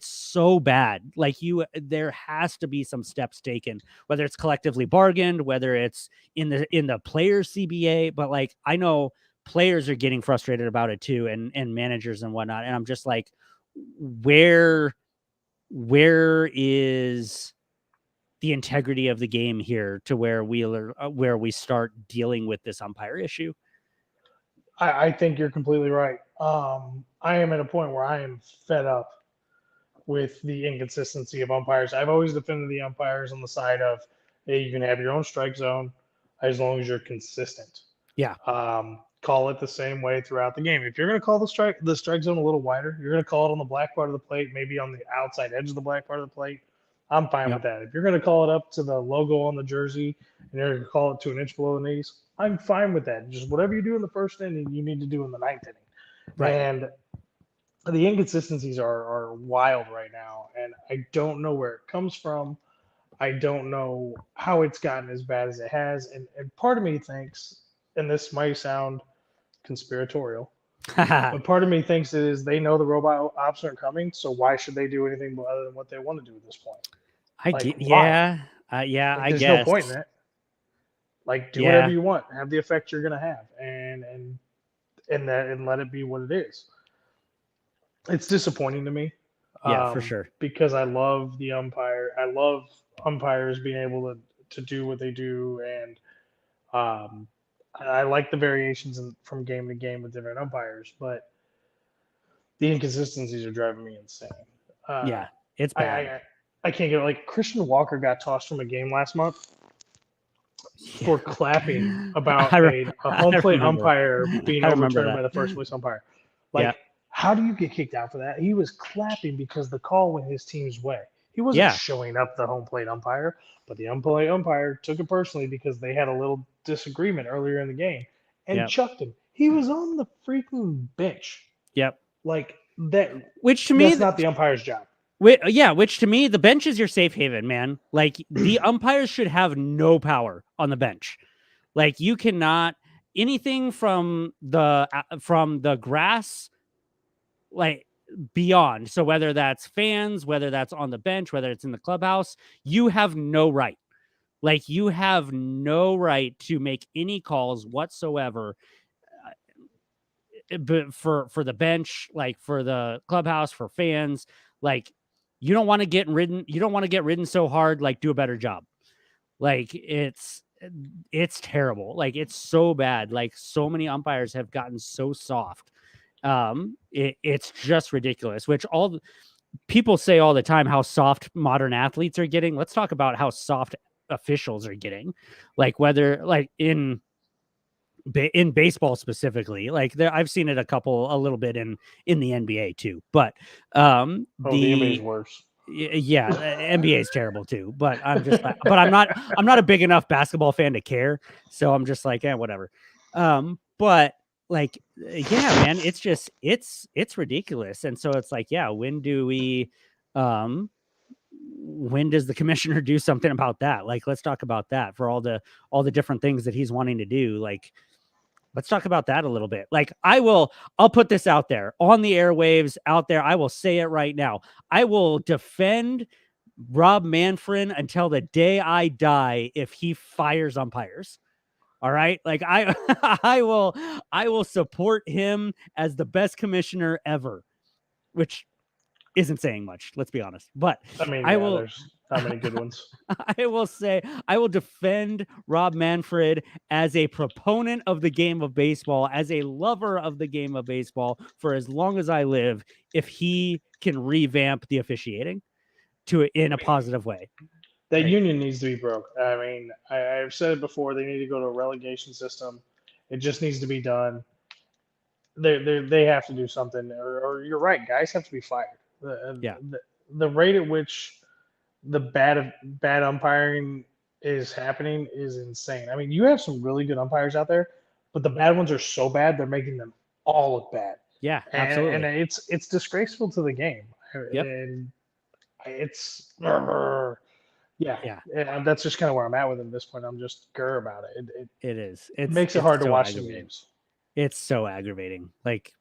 so bad. Like there has to be some steps taken, whether it's collectively bargained, whether it's in the players CBA, but like, I know players are getting frustrated about it too. And managers and whatnot. And I'm just like, where is the integrity of the game here to where we start dealing with this umpire issue? I think you're completely right. I am at a point where I am fed up with the inconsistency of umpires. I've always defended the umpires on the side of, hey, you can have your own strike zone as long as you're consistent. Yeah. call it the same way throughout the game. If you're going to call the strike zone a little wider, you're going to call it on the black part of the plate, maybe on the outside edge of the black part of the plate. I'm fine with Yep. that. If you're going to call it up to the logo on the jersey and you're going to call it to an inch below the knees, I'm fine with that. Just whatever you do in the first inning, you need to do in the ninth inning. Right. And the inconsistencies are wild right now, and I don't know where it comes from. I don't know how it's gotten as bad as it has, and part of me thinks, and this might sound conspiratorial, but part of me thinks it is they know the robot ops aren't coming, so why should they do anything other than what they want to do at this point? Yeah, Like, I there's no guess. point in it. Like, do whatever Yeah, you want, have the effect you're gonna have, and let it be what it is. It's disappointing to me, yeah, for sure. because I love the umpire. I love umpires being able to do what they do, and I like the variations from game to game with different umpires, but the inconsistencies are driving me insane. Uh, Yeah, it's I, bad. I can't get, like, Christian Walker got tossed from a game last month for clapping about a home I plate remember. umpire being I remember overturned by that. the first place umpire. Yeah, Like, how do you get kicked out for that? He was clapping because the call went his team's way. He wasn't yeah, showing up the home plate umpire, but the home plate umpire took it personally because they had a little disagreement earlier in the game and yep, chucked him. He was on the freaking bench. yep. Like, that Which to me, that's not the umpire's job. which to me, the bench is your safe haven, man. Like the umpires should have no power on the bench. Like you cannot anything from the grass, like beyond. So whether that's fans, whether that's on the bench, whether it's in the clubhouse, you have no right. Like you have no right to make any calls whatsoever. But for the bench, like for the clubhouse, for fans, like you don't want to get ridden. You don't want to get ridden so hard. Like do a better job. Like it's terrible. Like it's so bad. Like so many umpires have gotten so soft. It's just ridiculous. Which people say all the time how soft modern athletes are getting. Let's talk about how soft officials are getting. Like whether like in baseball specifically, like I've seen it a little bit in the NBA too, but The NBA's worse. yeah, NBA is terrible too, but but I'm not a big enough basketball fan to care, so I'm just like, whatever. But like, yeah, man, it's just it's ridiculous, and so it's like, yeah, when does the commissioner do something about that? Like, let's talk about that for all the different things that he's wanting to do, like. Let's talk about that a little bit. Like I'll put this out there on the airwaves out there. I will say it right now. I will defend Rob Manfred until the day I die if he fires umpires. All right? Like I will support him as the best commissioner ever, which isn't saying much, let's be honest. But I mean, I yeah, will there's not many good ones. I will say I will defend Rob Manfred as a proponent of the game of baseball, as a lover of the game of baseball for as long as I live, if he can revamp the officiating in a positive way. That union needs to be broke. I mean, I've said it before. They need to go to a relegation system. It just needs to be done. They have to do something, or you're right. Guys have to be fired. Yeah. The rate at which the bad umpiring is happening is insane. I mean, you have some really good umpires out there, but the bad ones are so bad they're making them all look bad. Yeah, And absolutely. it's disgraceful to the game. Yep. And it's Yeah. that's just kind of where I'm at with it at this point. I'm just about it. It is. It makes it hard to watch some games. It's so aggravating. Like,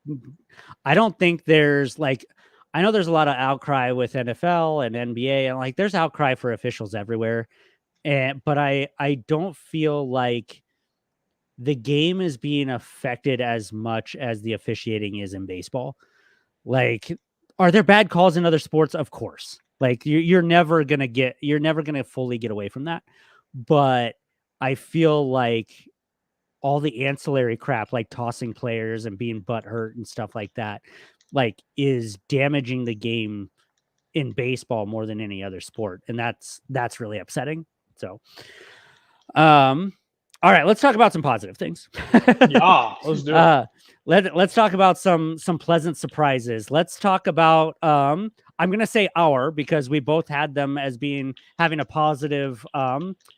I don't think there's like, I know there's a lot of outcry with NFL and NBA, and like there's outcry for officials everywhere. But I don't feel like the game is being affected as much as the officiating is in baseball. Like, are there bad calls in other sports? Of course. Like you're never gonna fully get away from that. But I feel like all the ancillary crap, like tossing players and being butt hurt and stuff like that, like is damaging the game in baseball more than any other sport. And that's really upsetting. So, All right, let's talk about some positive things. Yeah, let's do it. Let's talk about some pleasant surprises. Let's talk about I'm gonna say because we both had them as having a positive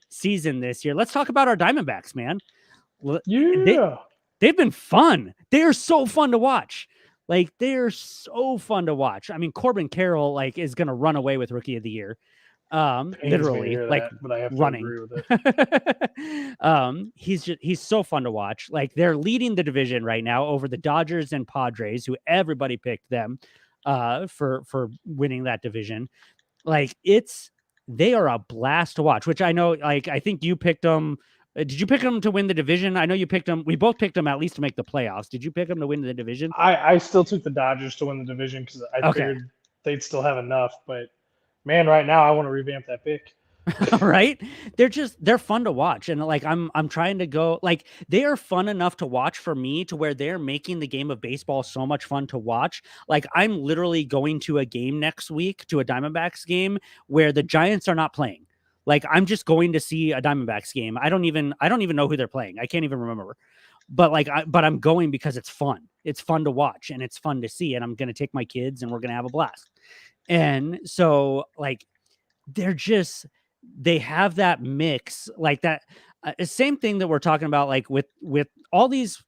season this year. Let's talk about our Diamondbacks, man. Yeah. They've been fun. They are so fun to watch. Like, they are so fun to watch. I mean, Corbin Carroll is gonna run away with Rookie of the Year. Pains me to Literally, hear like, that, but I have to running. agree with it. He's so fun to watch. Like, they're leading the division right now over the Dodgers and Padres, who everybody picked them for winning that division. Like, they are a blast to watch, which I know, like, I think you picked them. Did you pick them to win the division? I know you picked them. We both picked them at least to make the playoffs. Did you pick them to win the division? I still took the Dodgers to win the division because I figured they'd still have enough. But man, right now I want to revamp that pick. Right? They're fun to watch. And like, I'm trying to go, like, they are fun enough to watch for me to where they're making the game of baseball so much fun to watch. Like, I'm literally going to a game next week, to a Diamondbacks game where the Giants are not playing. Like, I'm just going to see a Diamondbacks game. I don't even know who they're playing. I can't even remember. But like, I'm going because it's fun. It's fun to watch and it's fun to see. And I'm going to take my kids and we're going to have a blast. And so, like, they have that mix, like that same thing that we're talking about, like with all these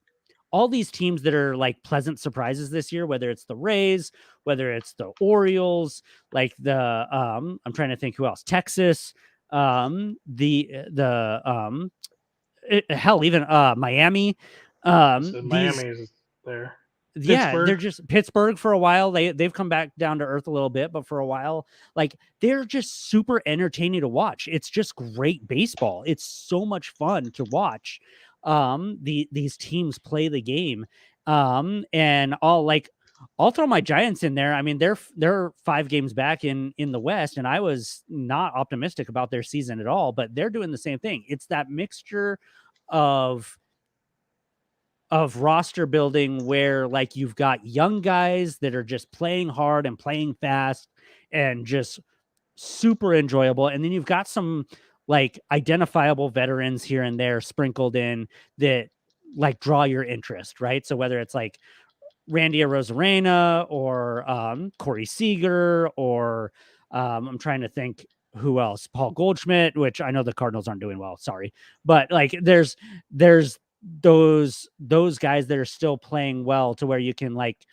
teams that are like pleasant surprises this year, whether it's the Rays, whether it's the Orioles, like the I'm trying to think who else, Texas, hell, even Miami. So Miami is there. Yeah, Pittsburgh. they're just Pittsburgh for a while. They've come back down to earth a little bit, but for a while, like, they're just super entertaining to watch. It's just great baseball. It's so much fun to watch. These teams play the game. And I'll throw my Giants in there. I mean, they're 5 games back in the West, and I was not optimistic about their season at all, but they're doing the same thing. It's that mixture of roster building where, like, you've got young guys that are just playing hard and playing fast and just super enjoyable. And then you've got some like identifiable veterans here and there sprinkled in that like draw your interest, right? So whether it's like Randy Arozarena or Corey Seager or I'm trying to think who else, Paul Goldschmidt, which I know the Cardinals aren't doing well, sorry, but like there's those guys that are still playing well to where you can like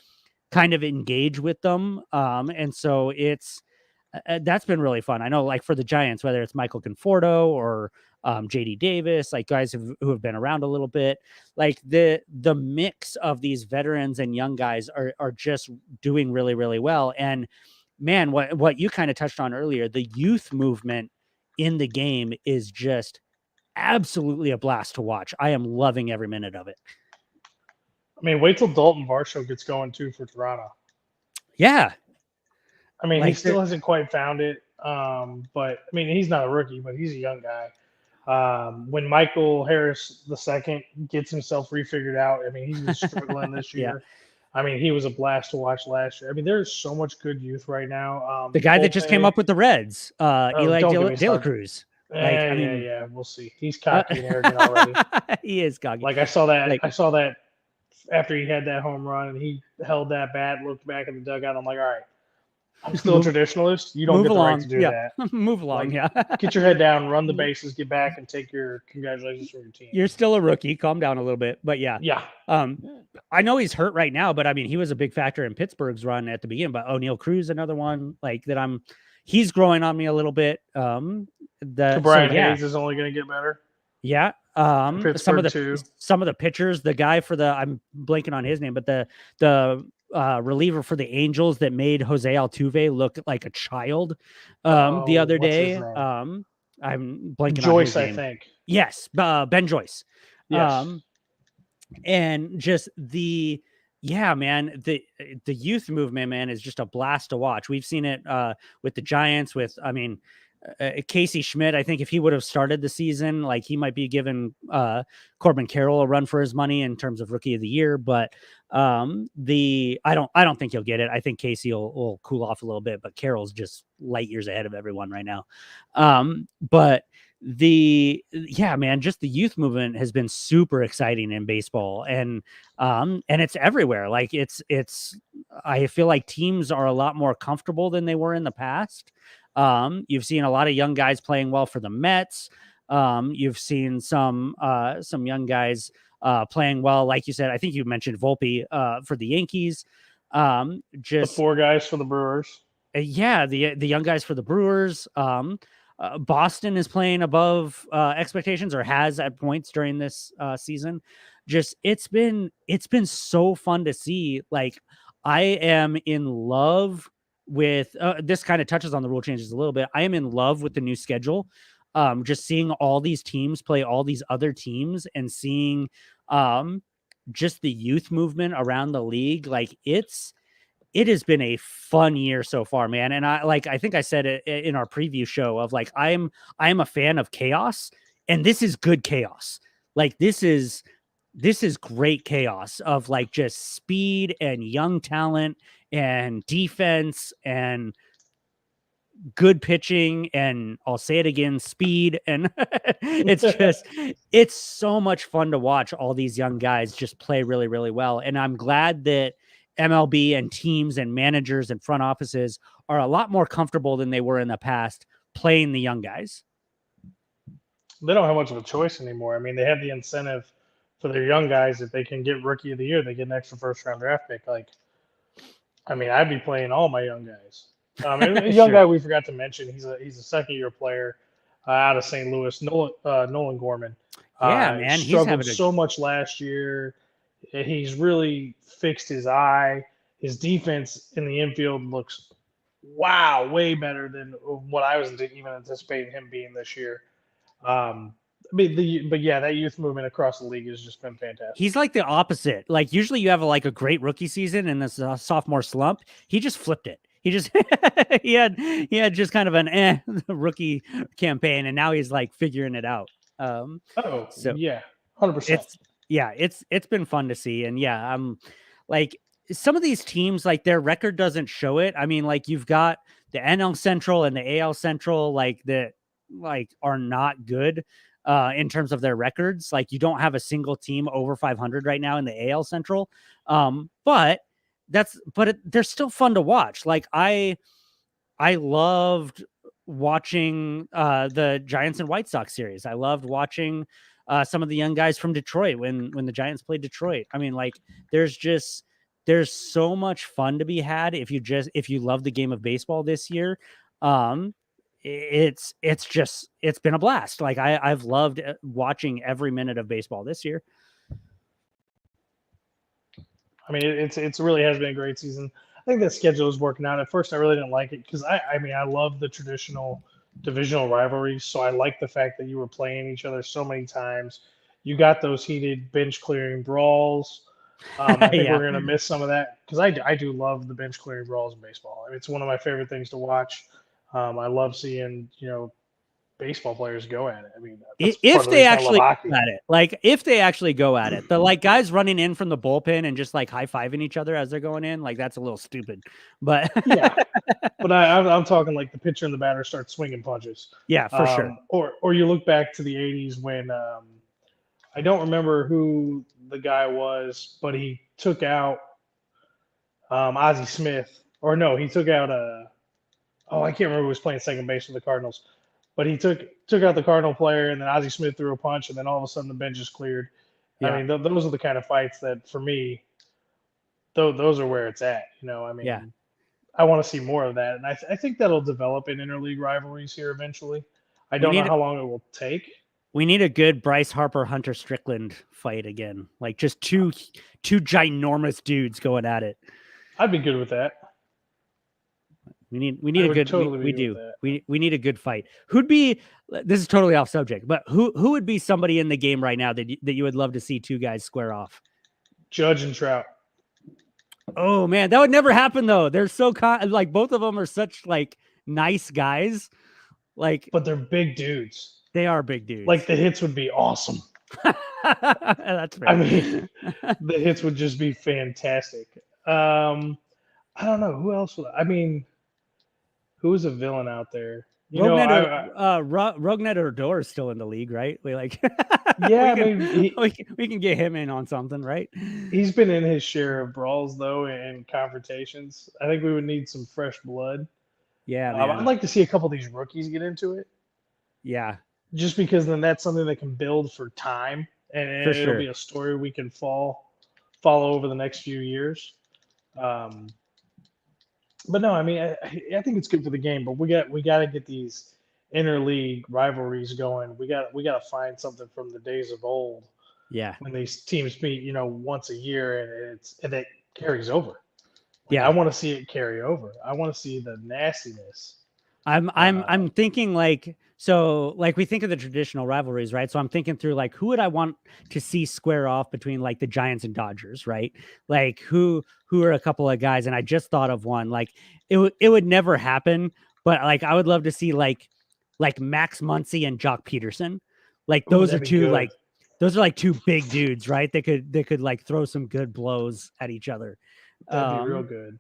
kind of engage with them. And so it's that's been really fun. I know, like, for the Giants, whether it's Michael Conforto or JD Davis, like guys who have been around a little bit, like the mix of these veterans and young guys are just doing really, really well. And man, what you kind of touched on earlier, the youth movement in the game is just absolutely a blast to watch. I am loving every minute of it. I mean, wait till Dalton Varsho gets going too for Toronto. Yeah. I mean, he still hasn't quite found it. But I mean, he's not a rookie, but he's a young guy. When Michael Harris II gets himself refigured out, I mean, he's been struggling this year. I mean, he was a blast to watch last year. I mean, there's so much good youth right now. The guy that just came up with the Reds, Eli De La Cruz. Yeah, we'll see. He's cocky and arrogant already. He is cocky. Like, I saw that after he had that home run and he held that bat, looked back at the dugout. I'm like, all right, I'm still a traditionalist. You don't get the right to do that. Move along, Get your head down, run the bases, get back, and take your congratulations from your team. You're still a rookie. Calm down a little bit. But yeah. I know he's hurt right now, but I mean, he was a big factor in Pittsburgh's run at the beginning. But O'Neill Cruz, another one like that. He's growing on me a little bit. Brian Hayes is only going to get better. Yeah. Some of the pitchers, the guy I'm blanking on his name, but the reliever for the Angels that made Jose Altuve look like a child the other day. I'm blanking Joyce, on his name. I think. Yes, Ben Joyce. Yes. And just the youth movement, man, is just a blast to watch. We've seen it with the Giants Casey Schmidt. I think if he would have started the season, like, he might be giving Corbin Carroll a run for his money in terms of Rookie of the Year. But I don't think he'll get it. I think Casey will cool off a little bit, but Carroll's just light years ahead of everyone right now. But yeah, man, just the youth movement has been super exciting in baseball, and it's everywhere. Like I feel like teams are a lot more comfortable than they were in the past. You've seen a lot of young guys playing well for the Mets. You've seen some young guys playing well, like you said. I think you mentioned Volpe for the Yankees. The Just 4 guys for the Brewers. Yeah, the young guys for the Brewers. Boston is playing above expectations, or has at points during this season. Just it's been so fun to see. Like, I am in love with this. Kind of touches on the rule changes a little bit. I am in love with the new schedule. Just seeing all these teams play all these other teams, and seeing just the youth movement around the league. Like, it has been a fun year so far, man. And I think I said it in our preview show of like, I'm a fan of chaos, and this is good chaos. Like, this is great chaos of like just speed and young talent and defense and good pitching, and I'll say it again, speed. And it's so much fun to watch all these young guys just play really, really well. And I'm glad that MLB and teams and managers and front offices are a lot more comfortable than they were in the past playing the young guys. They don't have much of a choice anymore. I mean, they have the incentive for their young guys. If they can get Rookie of the Year, they get an extra first-round draft pick. Like, I mean, I'd be playing all my young guys. And a young Sure. guy we forgot to mention, he's a second-year player out of St. Louis, Nolan Gorman. Yeah, man, he's Struggled having so much last year. He's really fixed his eye. His defense in the infield looks, wow, way better than what I was even anticipating him being this year. But yeah, that youth movement across the league has just been fantastic. He's like the opposite. Like, usually you have a great rookie season and this sophomore slump. He just flipped it. He just he had just kind of an rookie campaign, and now he's like figuring it out. So Yeah, 100%. it's been fun to see. And yeah, like, some of these teams, like, their record doesn't show it. I mean, like, you've got the NL Central and the AL Central, like, that like are not good in terms of their records. Like, you don't have a single team over 500 right now in the AL Central. But they're still fun to watch. Like, I loved watching the Giants and White Sox series. I loved watching some of the young guys from Detroit when the Giants played Detroit. I mean, like, there's so much fun to be had if you love the game of baseball this year. It's been a blast. Like, I've loved watching every minute of baseball this year. I mean, it really has been a great season. I think the schedule is working out. At first, I really didn't like it because I mean, I love the traditional divisional rivalries. So I like the fact that you were playing each other so many times. You got those heated bench clearing brawls. I think Yeah. we're going to miss some of that because I do love the bench clearing brawls in baseball. I mean, it's one of my favorite things to watch. I love seeing, baseball players go at it. I mean, that's part If of the they reason I love actually hockey. go at it, like, if they actually go at it, the like guys running in from the bullpen and just like high-fiving each other as they're going in, like, that's a little stupid. But Yeah, but I'm talking like the pitcher and the batter start swinging punches. yeah, for sure. Or you look back to the '80s when I don't remember who the guy was, but he took out Ozzie Smith, or no, he took out I can't remember who was playing second base for the Cardinals, but he took out the Cardinal player, and then Ozzie Smith threw a punch, and then all of a sudden the bench is cleared. I Yeah. mean, those are the kind of fights that for me, those are where it's at. I mean, Yeah. I want to see more of that, and I think that'll develop in interleague rivalries here eventually. I We don't know need how long it will take. we need a good Bryce Harper Hunter Strickland fight again. Like, just two ginormous dudes going at it. I'd be good with that. We need I a would good totally we be do. with that. We need a good fight. Who'd be This is totally off subject, but who would be somebody in the game right now that you would love to see two guys square off? Judge and Trout. Oh man, that would never happen though. They're so like, both of them are such like nice guys. Like, But they're big dudes. they are big dudes. Like, the hits would be awesome. That's fair. I mean, the hits would just be fantastic. I don't know who else. I mean, who is a villain out there? You know, Rognet Odor is still in the league, right? We like, yeah, we can get him in on something, right? he's been in his share of brawls though and confrontations. I think we would need some fresh blood. Yeah, I'd man. like to see a couple of these rookies get into it, Yeah, just because then that's something that can build for time, and for it'll sure. be a story we can follow over the next few years. Um, but no, I mean, I think it's good for the game, but we got to get these interleague rivalries going. We got to find something from the days of old Yeah, when these teams meet, once a year, and it carries over. Like I yeah. want to see it carry over. I want to see the nastiness. I'm thinking like, so like we think of the traditional rivalries, right? So I'm thinking through like who would I want to see square off between like the Giants and Dodgers, right? Like who are a couple of guys, and I just thought of one. Like it would never happen, but like I would love to see like Max Muncy and Jock Peterson. Like Ooh, those are that'd be two good. like those are like two big dudes, right? They could like throw some good blows at each other. That'd be real Um good.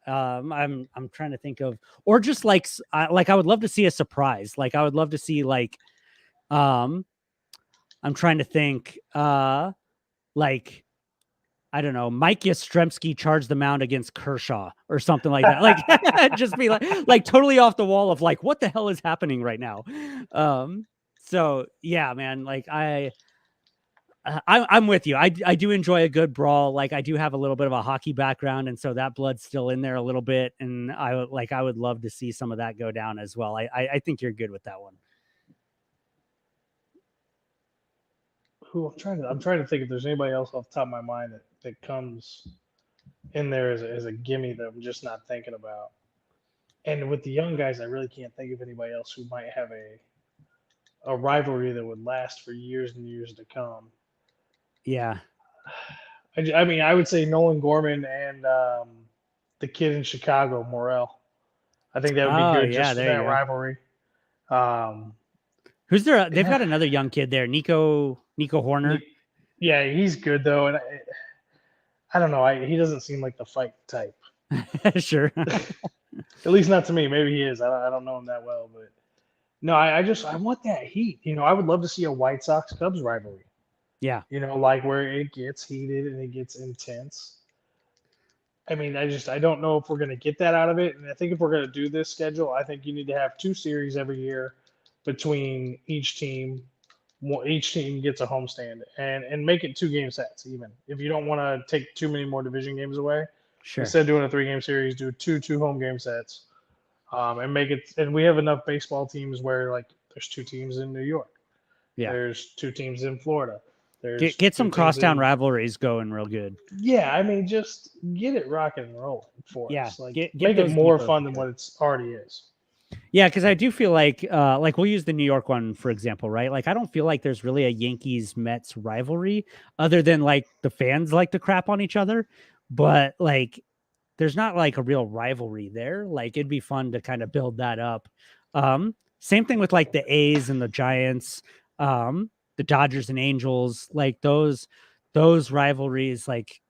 I'm trying to think of, or just like I would love to see a surprise. Like I would love to see like um I'm trying to think like I don't know, Mike Yastrzemski charged the mound against Kershaw or something like that. Like just be like totally off the wall of like what the hell is happening right now. So yeah, man, like I'm with you. I do enjoy a good brawl. Like I do have a little bit of a hockey background, and so that blood's still in there a little bit. And I would love to see some of that go down as well. I think you're good with that one. Who I'm trying to think if there's anybody else off the top of my mind that comes in there as a gimme that I'm just not thinking about. And with the young guys, I really can't think of anybody else who might have a rivalry that would last for years and years to come. Yeah. I mean, I would say Nolan Gorman and the kid in Chicago, Morel. I think that would be Oh good yeah, just for there you that go. rivalry. Um, Who's there? They've yeah, got another young kid there, Nico Horner. yeah, he's good though, and I don't know. He doesn't seem like the fight type. Sure. At least not to me. Maybe he is. I don't know him that well, but no, I want that heat. I would love to see a White Sox Cubs rivalry. Yeah. Like where it gets heated and it gets intense. I mean, I don't know if we're going to get that out of it. And I think if we're going to do this schedule, I think you need to have two series every year between each team. Each team gets a homestand and make it 2 game sets even. If you don't want to take too many more division games away, Sure. instead of doing a 3 game series, do two home game sets, and make it. And we have enough baseball teams where like there's 2 teams in New York, Yeah. there's 2 teams in Florida, there's Get two some teams crosstown in. rivalries going real good. Yeah, I mean, just get it rocking and rolling for Yeah. us. Like Get make it those more deeper. fun than what it's already is. Yeah, because I do feel like we'll use the New York one for example, right? Like I don't feel like there's really a Yankees Mets rivalry other than like the fans like to crap on each other, but like there's not like a real rivalry there. Like it'd be fun to kind of build that up. Same thing with like the A's and the Giants, the Dodgers and Angels, like those rivalries. Like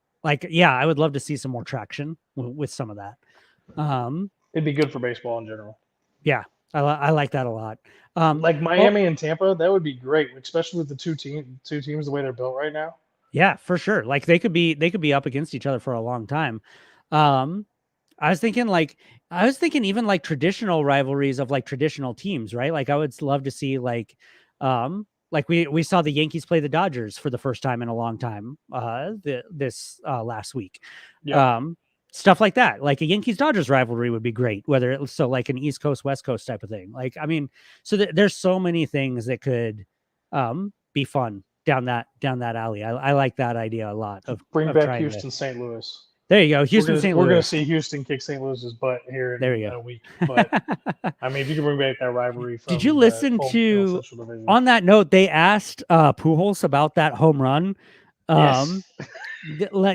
yeah, I would love to see some more traction with some of that. It'd be good for baseball in general. Yeah, I like that a lot. Like Well, Miami and Tampa, that would be great, especially with the two teams the way they're built right now. yeah, for sure. Like they could be up against each other for a long time. Um, I was thinking even like traditional rivalries of like traditional teams, right? Like I would love to see like we saw the Yankees play the Dodgers for the first time in a long time this last week. Yep. Stuff like that. Like a Yankees Dodgers rivalry would be great, whether it's so like an East Coast West Coast type of thing. Like I mean, so there's so many things that could be fun down that alley. I like that idea a lot Bring of back trying Houston, St. Louis. there you go. Houston, St. We're gonna Louis. see Houston kick St. Louis's butt here There we in go. a week. But I mean, if you can bring back that rivalry from Did you the listen home to Central Division. on that note, they asked Pujols about that home run Yes.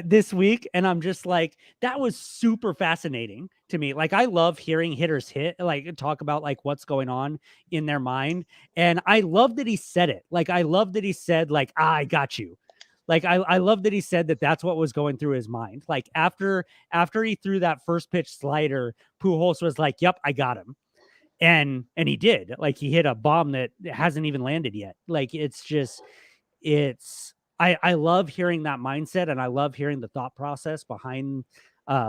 this week, and I'm just like, that was super fascinating to me. Like I love hearing hitters like talk about like what's going on in their mind, and I love that he said it. Like I love that he said like, I got you. Like I love that he said that that's what was going through his mind. Like after he threw that first pitch slider, Pujols was like, yep, I got him. and he did. Like, he hit a bomb that hasn't even landed yet. Like, it's just, it's I love hearing that mindset, and I love hearing the thought process behind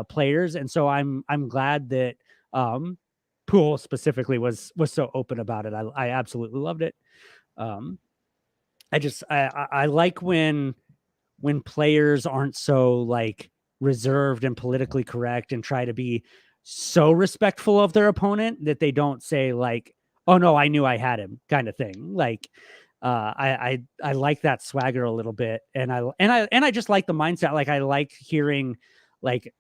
players. And so I'm glad that um Poole specifically was so open about it. I absolutely loved it. um I like when players aren't so like reserved and politically correct and try to be so respectful of their opponent that they don't say like, "Oh no, I knew I had him," kind of thing. Like, I like that swagger a little bit, and I just like the mindset. Like, I like hearing like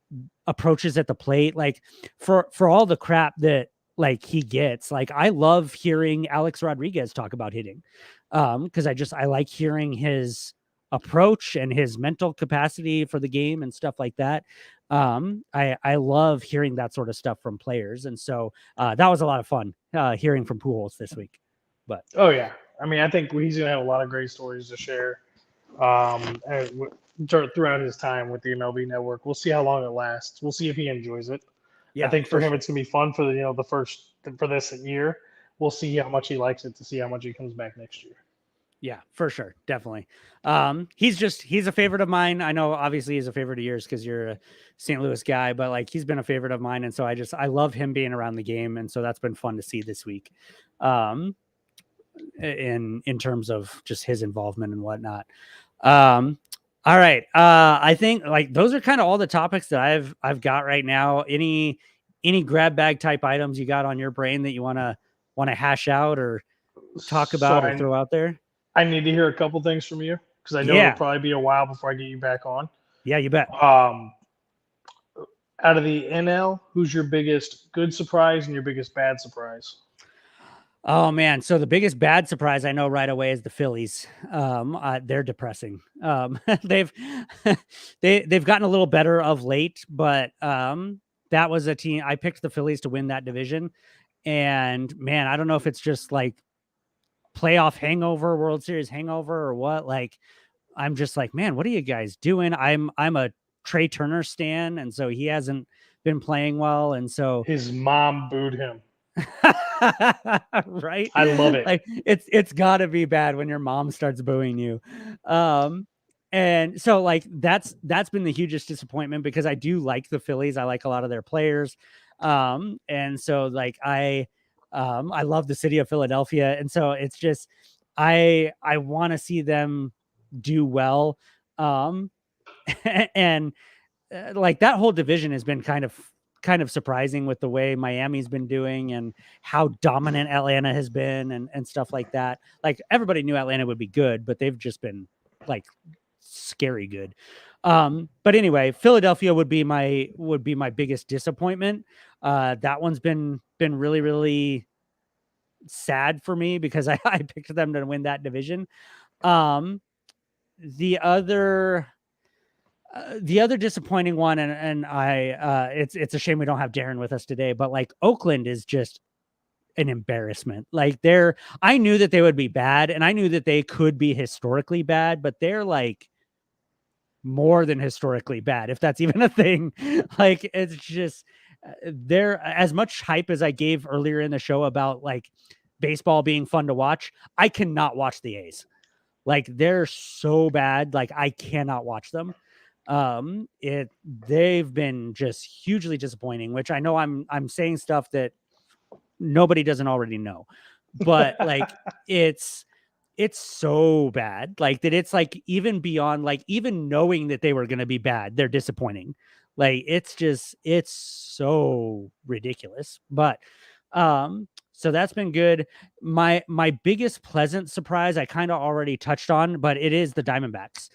approaches at the plate, like for all the crap that like he gets. Like, I love hearing Alex Rodriguez talk about hitting, because I like hearing his approach and his mental capacity for the game and stuff like that. I love hearing that sort of stuff from players, and so that was a lot of fun hearing from Pujols this week. But Oh yeah, I mean, I think he's gonna have a lot of great stories to share throughout his time with the MLB Network. We'll see how long it lasts. We'll see if he enjoys it. I yeah, think for for him, sure. it's gonna be fun for the first for this year. We'll see how much he likes it to see how much he comes back next year. Yeah, for sure. Definitely. He's a favorite of mine. I know obviously he's a favorite of yours because you're a St. Louis guy, but like, he's been a favorite of mine. And so I love him being around the game. And so that's been fun to see this week. Um, in terms of just his involvement and whatnot. All right. I think like those are kind of all the topics that I've got right now. Any grab bag type items you got on your brain that you want to hash out or talk So about or throw out there? I need to hear a couple things from you because I know it'll Yeah. probably be a while before I get you back on. Yeah, you bet. Um, Out of the NL, who's your biggest good surprise and your biggest bad surprise? Oh man, so the biggest bad surprise I know right away is the Phillies. They're depressing. They've they've gotten a little better of late, but that was a team I picked the Phillies to win that division. And man, I don't know if it's just like playoff hangover, World Series hangover, or what. Like, I'm just like, man, what are you guys doing? I'm a Trey Turner stan, and so he hasn't been playing well, and so His mom booed him. right, I love it. like it's got to be bad when your mom starts booing you. um and so like that's been the hugest disappointment because I do like the Phillies. I like a lot of their players. And so like I love the city of Philadelphia, and so it's just I want to see them do well. um and like that whole division has been kind of surprising with the way Miami's been doing and how dominant Atlanta has been and stuff like that. Like, everybody knew Atlanta would be good, but they've just been like scary good. But anyway, Philadelphia would be my biggest disappointment. That one's been really, really sad for me because I picked them to win that division. Um, the other the other disappointing one, and it's a shame we don't have Darren with us today, but like Oakland is just an embarrassment. Like, I knew that they would be bad, and I knew that they could be historically bad, but they're like more than historically bad, if that's even a thing. Like, it's just they're as much hype as I gave earlier in the show about like baseball being fun to watch. I cannot watch the A's. Like, they're so bad. Like, I cannot watch them. They've been just hugely disappointing, which I know I'm saying stuff that nobody doesn't already know, but like it's so bad, like that it's like even beyond, like even knowing that they were going to be bad, they're disappointing. Like, it's so ridiculous. But so that's been good. My biggest pleasant surprise I kind of already touched on, but it is the Diamondbacks.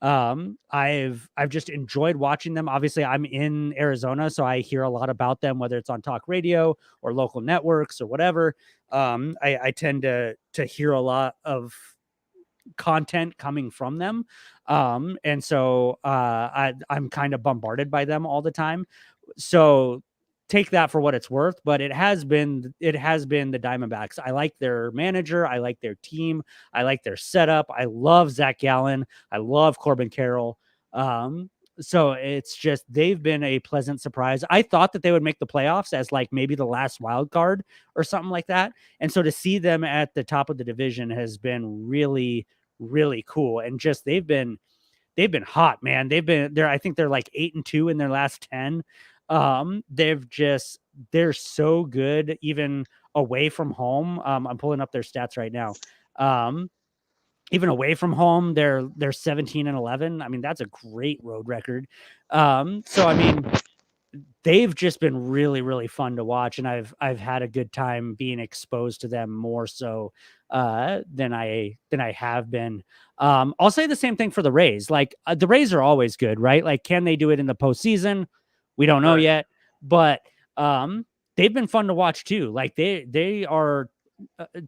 I've just enjoyed watching them. Obviously, I'm in Arizona, so I hear a lot about them, whether it's on talk radio or local networks or whatever. I tend to hear a lot of content coming from them. And so I'm kind of bombarded by them all the time. So take that for what it's worth, but it has been the Diamondbacks. I like their manager, I like their team, I like their setup. I love Zach Gallen, I love Corbin Carroll. So it's just they've been a pleasant surprise. I thought that they would make the playoffs as like maybe the last wild card or something like that. And so to see them at the top of the division has been really, really cool. And just they've been hot, man. They've been there. I think they're like 8-2 in their last 10. They're so good, even away from home. I'm pulling up their stats right now. Um, Even away from home, they're 17-11. I mean, that's a great road record. So I mean, they've just been really, really fun to watch, and I've had a good time being exposed to them more so than I have been. I'll say the same thing for the Rays. Like the Rays are always good, right? Like, can they do it in the postseason? We don't know Right. yet, but they've been fun to watch too. Like they are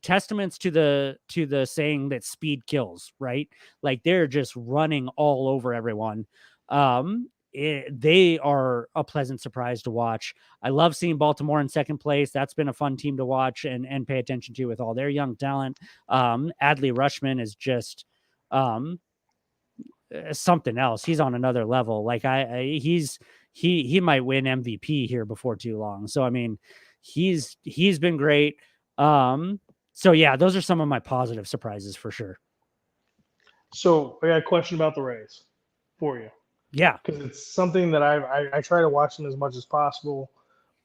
testaments to the saying that speed kills, right? Like they're just running all over everyone. They are a pleasant surprise to watch. I love seeing Baltimore in second place. That's been a fun team to watch and pay attention to with all their young talent. Adley Rushman is just um, something else. He's on another level. Like he might win MVP here before too long. So I mean, he's been great. So yeah, those are some of my positive surprises for sure. So I got a question about the Rays for you Yeah. because it's something that I try to watch them as much as possible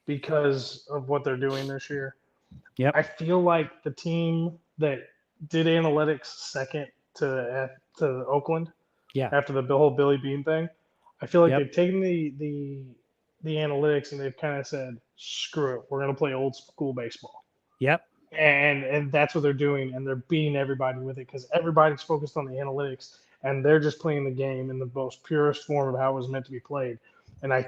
because of what they're doing this year. Yep. I feel like the team that did analytics second to Oakland Yeah. after the whole Billy Bean thing, I feel like Yep. they've taken the analytics and they've kind of said, screw it, we're gonna play old school baseball. Yep. And that's what they're doing, and they're beating everybody with it because everybody's focused on the analytics and they're just playing the game in the most purest form of how it was meant to be played. And I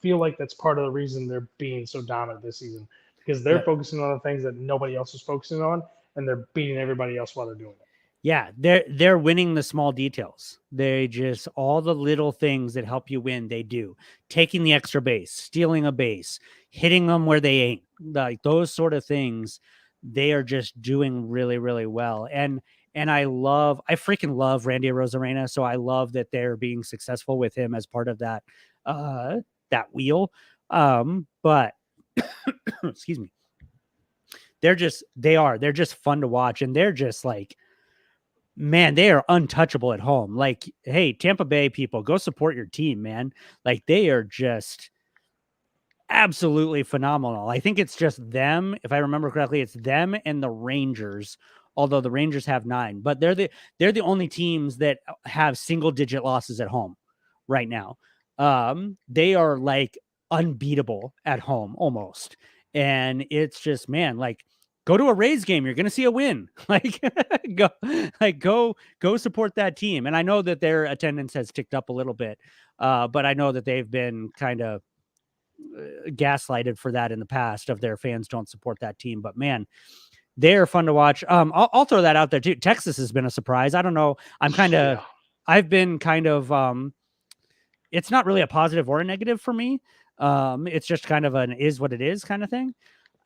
feel like that's part of the reason they're being so dominant this season because they're Yep. focusing on the things that nobody else is focusing on, and they're beating everybody else while they're doing it. Yeah, they're winning the small details. They just all the little things that help you win, they do. Taking the extra base, stealing a base, hitting them where they ain't. Like those sort of things, they are just doing really, really well. And I freaking love Randy Rosarena. So I love that they're being successful with him as part of uh that wheel. But excuse me. They're just fun to watch, and they're just like, man, they are untouchable at home. Like, hey, Tampa Bay people, go support your team, man. Like, they are just absolutely phenomenal. I think it's just them, if I remember correctly, it's them and the Rangers. Although the Rangers have 9, but they're the only teams that have single digit losses at home right now. They are like unbeatable at home almost, and it's just, man, like, go to a Rays game, you're gonna see a win. Like go go support that team. And I know that their attendance has ticked up a little bit, but I know that they've been kind of gaslighted for that in the past of their fans don't support that team. But man, they're fun to watch. I'll throw that out there too. Texas has been a surprise. I don't know. Yeah. I've been kind of it's not really a positive or a negative for me. It's just kind of an is what it is kind of thing.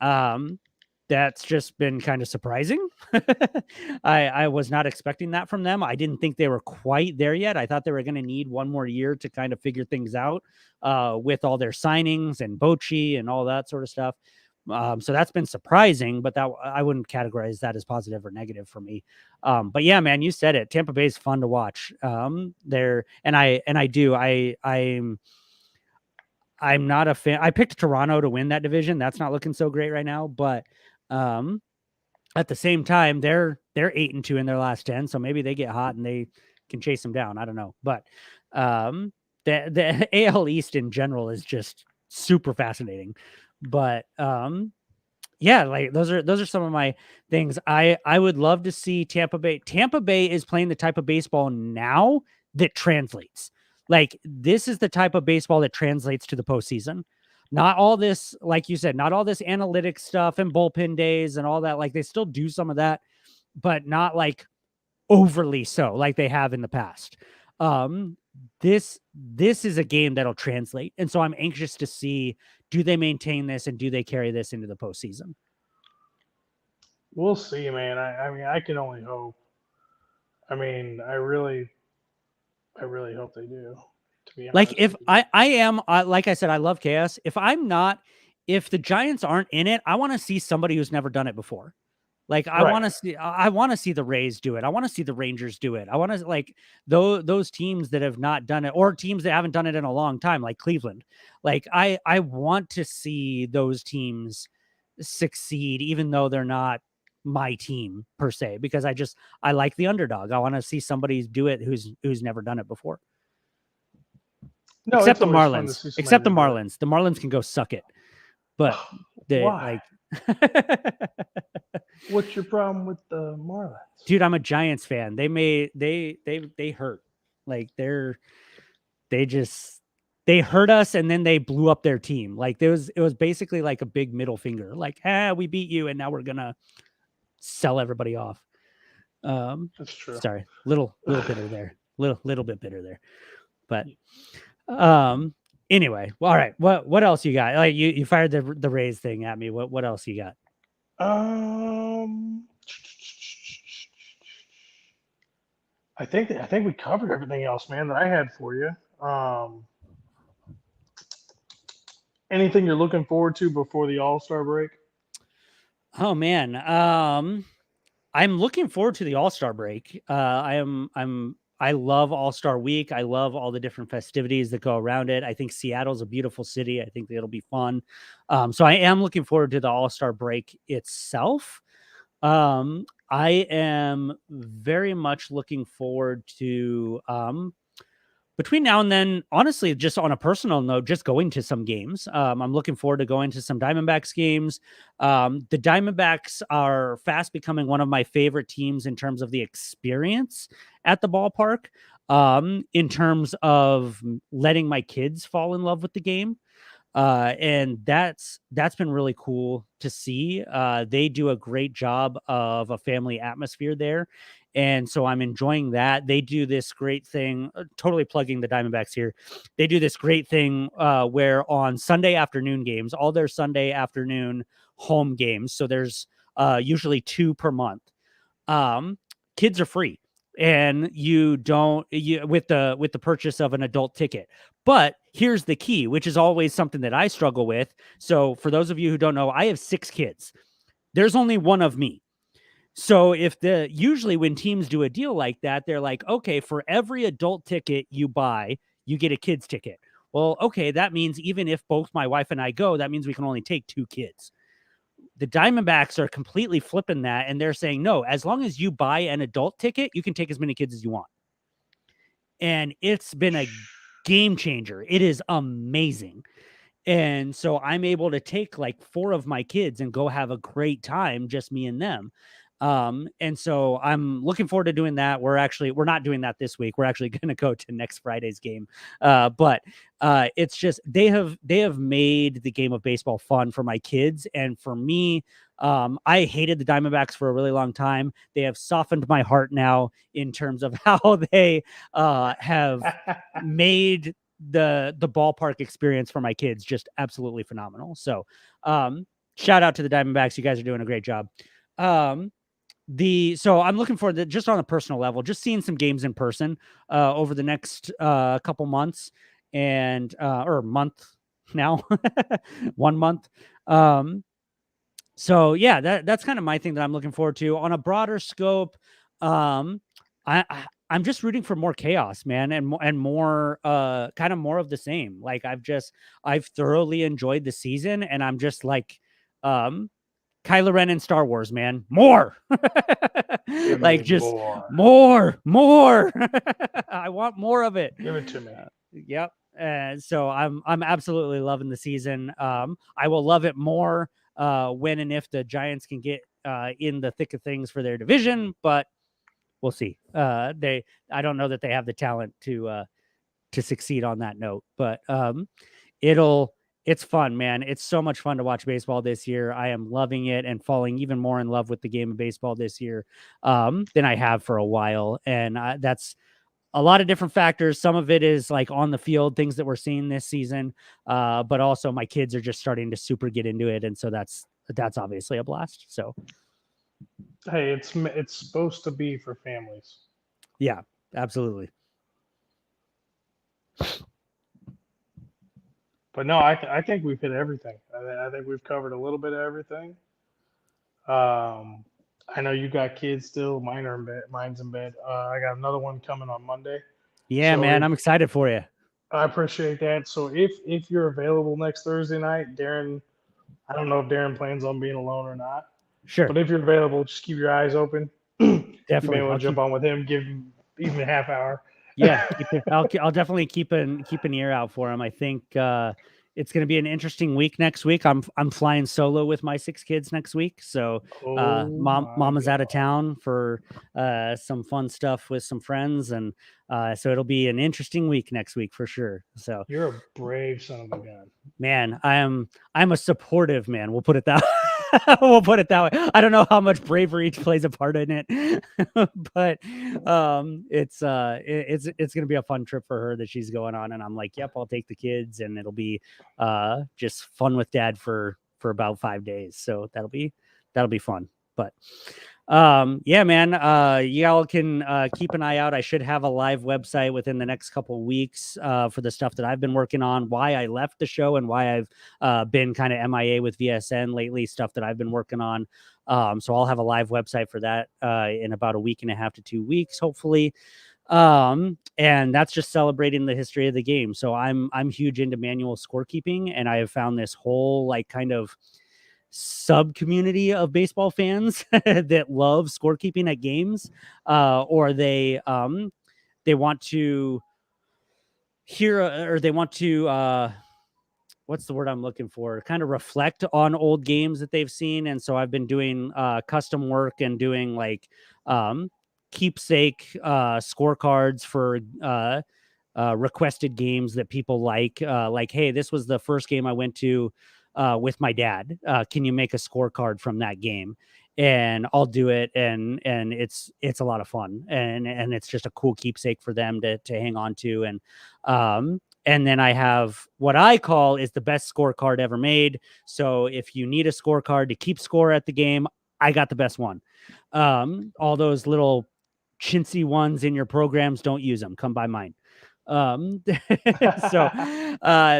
Um, that's just been kind of surprising. I was not expecting that from them. I didn't think they were quite there yet. I thought they were going to need one more year to kind of figure things out with all their signings and Bochy and all that sort of stuff. So that's been surprising, but that I wouldn't categorize that as positive or negative for me. But yeah, man, you said it. Tampa Bay is fun to watch. There, and I do. I'm not a fan. I picked Toronto to win that division. That's not looking so great right now, but um, at the same time, they're 8-2 in their last 10, so maybe they get hot and they can chase them down. I don't know, but um, the AL East in general is just super fascinating. But yeah, like those are some of my things. I would love to see Tampa Bay. Tampa Bay is playing the type of baseball now that translates. Like this is the type of baseball that translates to the postseason. Not all this, like you said, not all this analytics stuff and bullpen days and all that. Like they still do some of that, but not like overly so, like they have in the past. Um, this is a game that'll translate, and so I'm anxious to see, do they maintain this and do they carry this into the postseason? We'll see, man. I mean, I can only hope. I mean, I really hope they do. To be Like honest if with you. I am like I said, I love chaos. If the Giants aren't in it, I want to see somebody who's never done it before. Like I Right. want to see, I want to see the Rays do it. I want to see the Rangers do it. I want to like those teams that have not done it, or teams that haven't done it in a long time, like Cleveland. Like I want to see those teams succeed, even though they're not my team per se, because I like the underdog. I want to see somebody do it who's never done it before. No, Except it's the always fun to Marlins. see somebody Except the redo it. Marlins. The Marlins can go suck it. But they Why? like What's your problem with the Marlins? dude, I'm a Giants fan. They hurt. Like they just they hurt us and then they blew up their team. Like it was basically like a big middle finger. Like, we beat you and now we're gonna sell everybody off. That's true. Sorry, little bitter there. Little bit bitter there. But anyway, well, all right. What else you got? Like you fired the Rays thing at me. What else you got? Um, I think we covered everything else, man, that I had for you. Anything you're looking forward to before the All-Star break? Oh man. I'm looking forward to the All-Star break. I love All-Star week. I love all the different festivities that go around it. I think Seattle's a beautiful city. I think it'll be fun. So I am looking forward to the All-Star break itself. I am very much looking forward to between now and then, honestly, just on a personal note, just going to some games. I'm looking forward to going to some Diamondbacks games. The Diamondbacks are fast becoming one of my favorite teams in terms of the experience at the ballpark, in terms of letting my kids fall in love with the game. And that's been really cool to see. They do a great job of a family atmosphere there, and so I'm enjoying that. They do this great thing, totally plugging the Diamondbacks here. They do this great thing where on Sunday afternoon games, all their Sunday afternoon home games, so there's usually 2 per month. Kids are free, and you don't with the purchase of an adult ticket. But here's the key, which is always something that I struggle with. So for those of you who don't know, I have 6 kids. There's only one of me. So usually when teams do a deal like that, they're like, okay, for every adult ticket you buy, you get a kid's ticket. Well, okay, that means even if both my wife and I go, that means we can only take 2 kids. The Diamondbacks are completely flipping that, and they're saying, no, as long as you buy an adult ticket, you can take as many kids as you want. And it's been a game changer. It is amazing. And so I'm able to take like 4 of my kids and go have a great time, just me and them. And so I'm looking forward to doing that. We're not doing that this week. We're actually going to go to next Friday's game. But it's just, they have made the game of baseball fun for my kids. And for me, I hated the Diamondbacks for a really long time. They have softened my heart now in terms of how they have made the ballpark experience for my kids just absolutely phenomenal. So shout out to the Diamondbacks. You guys are doing a great job. So I'm looking forward to, just on a personal level, just seeing some games in person over the next couple months and or month now 1 month. So yeah, that's kind of my thing that I'm looking forward to on a broader scope. I'm just rooting for more chaos, man, and more kind of more of the same. Like I've thoroughly enjoyed the season, and I'm just like Kylo Ren in Star Wars, man. More. Like just more. I want more of it. Give it to me. Yep. And so I'm absolutely loving the season. I will love it more when and if the Giants can get in the thick of things for their division, but we'll see. I don't know that they have the talent to succeed on that note, but it's fun, man. It's so much fun to watch baseball this year. I am loving it and falling even more in love with the game of baseball this year than I have for a while. And that's a lot of different factors. Some of it is like on the field, things that we're seeing this season. But also my kids are just starting to super get into it. And so that's obviously a blast. So, hey, it's supposed to be for families. Yeah, absolutely. But no, I think we've hit everything. I think we've covered a little bit of everything. Um, I know you got kids still. Mine are in bed. Mine's in bed. I got another one coming on Monday. Yeah, So man, if I'm excited for you. I appreciate that. So if you're available next Thursday night, Darren, I don't know if Darren plans on being alone or not, Sure, but if you're available, just keep your eyes open. You may definitely. want I'll to jump keep. on with him, give him even a half hour. Yeah, I'll definitely keep an ear out for him. I think it's going to be an interesting week next week. I'm flying solo with my 6 kids next week, so Oh my mama's out of god, town for some fun stuff with some friends, and so it'll be an interesting week next week for sure. So you're a brave son of a gun. man, I'm a supportive man. We'll put it that we'll put it that way. I don't know how much bravery plays a part in it, but it's gonna be a fun trip for her that she's going on, and I'm like, yep, I'll take the kids, and it'll be just fun with dad for about 5 days. So that'll be fun. But yeah, man, y'all can keep an eye out. I should have a live website within the next couple weeks for the stuff that I've been working on, why I left the show, and why I've been kind of MIA with VSN lately, stuff that I've been working on. So I'll have a live website for that in about a week and a half to 2 weeks, hopefully. And that's just celebrating the history of the game. So I'm huge into manual scorekeeping, and I have found this whole like kind of sub community of baseball fans that love scorekeeping at games, or they want to hear or they want to what's the word I'm looking for? Kind of reflect on old games that they've seen. And so I've been doing custom work and doing like keepsake scorecards for requested games that people like, hey, this was the first game I went to with my dad. Can you make a scorecard from that game? And I'll do it, and it's a lot of fun, and it's just a cool keepsake for them to hang on to. And then I have what I call is the best scorecard ever made. So if you need a scorecard to keep score at the game, I got the best one. All those little chintzy ones in your programs, don't use them. Come by mine. So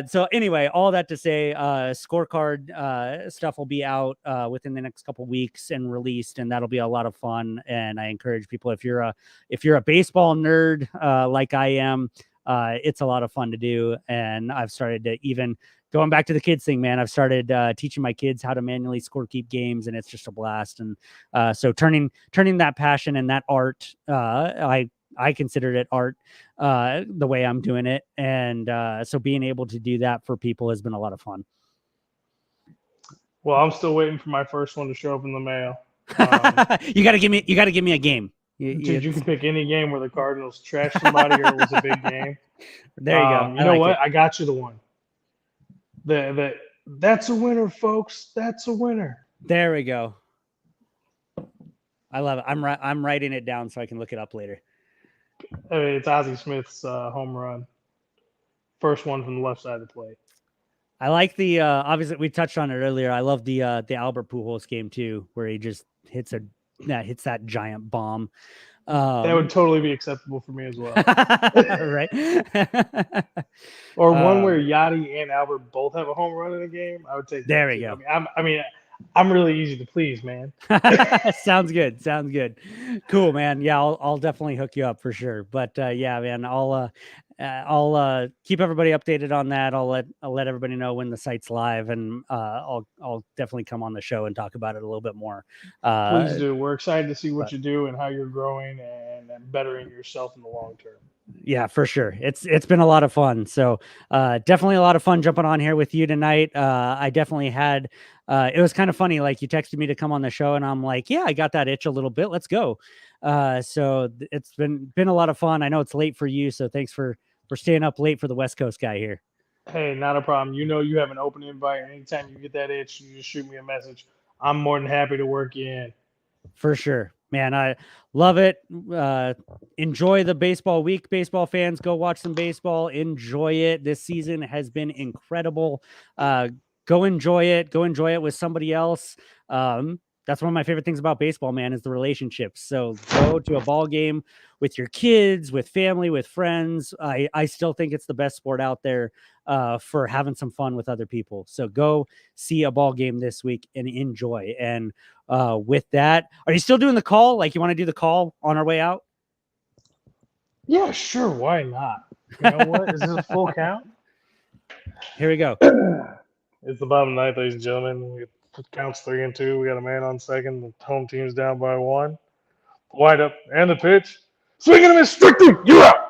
so anyway, all that to say, scorecard stuff will be out within the next couple weeks and released, and that'll be a lot of fun. And I encourage people, if you're a baseball nerd like I am, it's a lot of fun to do. And I've started to even going back to the kids thing, man, I've started teaching my kids how to manually score keep games, and it's just a blast. And so turning that passion and that art, I considered it art the way I'm doing it. And so being able to do that for people has been a lot of fun. Well, I'm still waiting for my first one to show up in the mail. You got to give me a game. Dude, you can pick any game where the Cardinals trashed somebody or it was a big game. There you go. You know what? I got you the one. That's a winner, folks. That's a winner. There we go. I love it. I'm writing it down so I can look it up later. I mean, it's Ozzie Smith's home run. First one from the left side of the plate. I like the obviously we touched on it earlier. I love the Albert Pujols game too, where he just hits that giant bomb. That would totally be acceptable for me as well. Right. Or one where Yachty and Albert both have a home run in a game. I would take. There we go. I'm really easy to please, man. Sounds good. Cool, man. Yeah, I'll definitely hook you up for sure. But yeah, man, I'll keep everybody updated on that. I'll let everybody know when the site's live, and I'll definitely come on the show and talk about it a little bit more. Please do. We're excited to see what you do and how you're growing and bettering yourself in the long term. Yeah, for sure. It's been a lot of fun. So definitely a lot of fun jumping on here with you tonight. I definitely had it was kind of funny. Like you texted me to come on the show, and I'm like, yeah, I got that itch a little bit. Let's go. So it's been a lot of fun. I know it's late for you, so thanks for staying up late for the West Coast guy here. Hey, not a problem. You know you have an open invite. Anytime you get that itch, you just shoot me a message. I'm more than happy to work you in. For sure, man. I love it. Enjoy the baseball week, baseball fans. Go watch some baseball. Enjoy it. This season has been incredible. Go enjoy it. Go enjoy it with somebody else. That's one of my favorite things about baseball, man, is the relationships. So go to a ball game with your kids, with family, with friends. I still think it's the best sport out there for having some fun with other people. So go see a ball game this week and enjoy. And with that, are you still doing the call? Like, you want to do the call on our way out? Yeah, sure. Why not? You know what? Is this a full count? Here we go. It's the bottom of the ninth, ladies and gentlemen. It counts 3-2. We got a man on second. The home team's down by 1. Wind up and the pitch. Swing and a miss. Strike 3. You're out.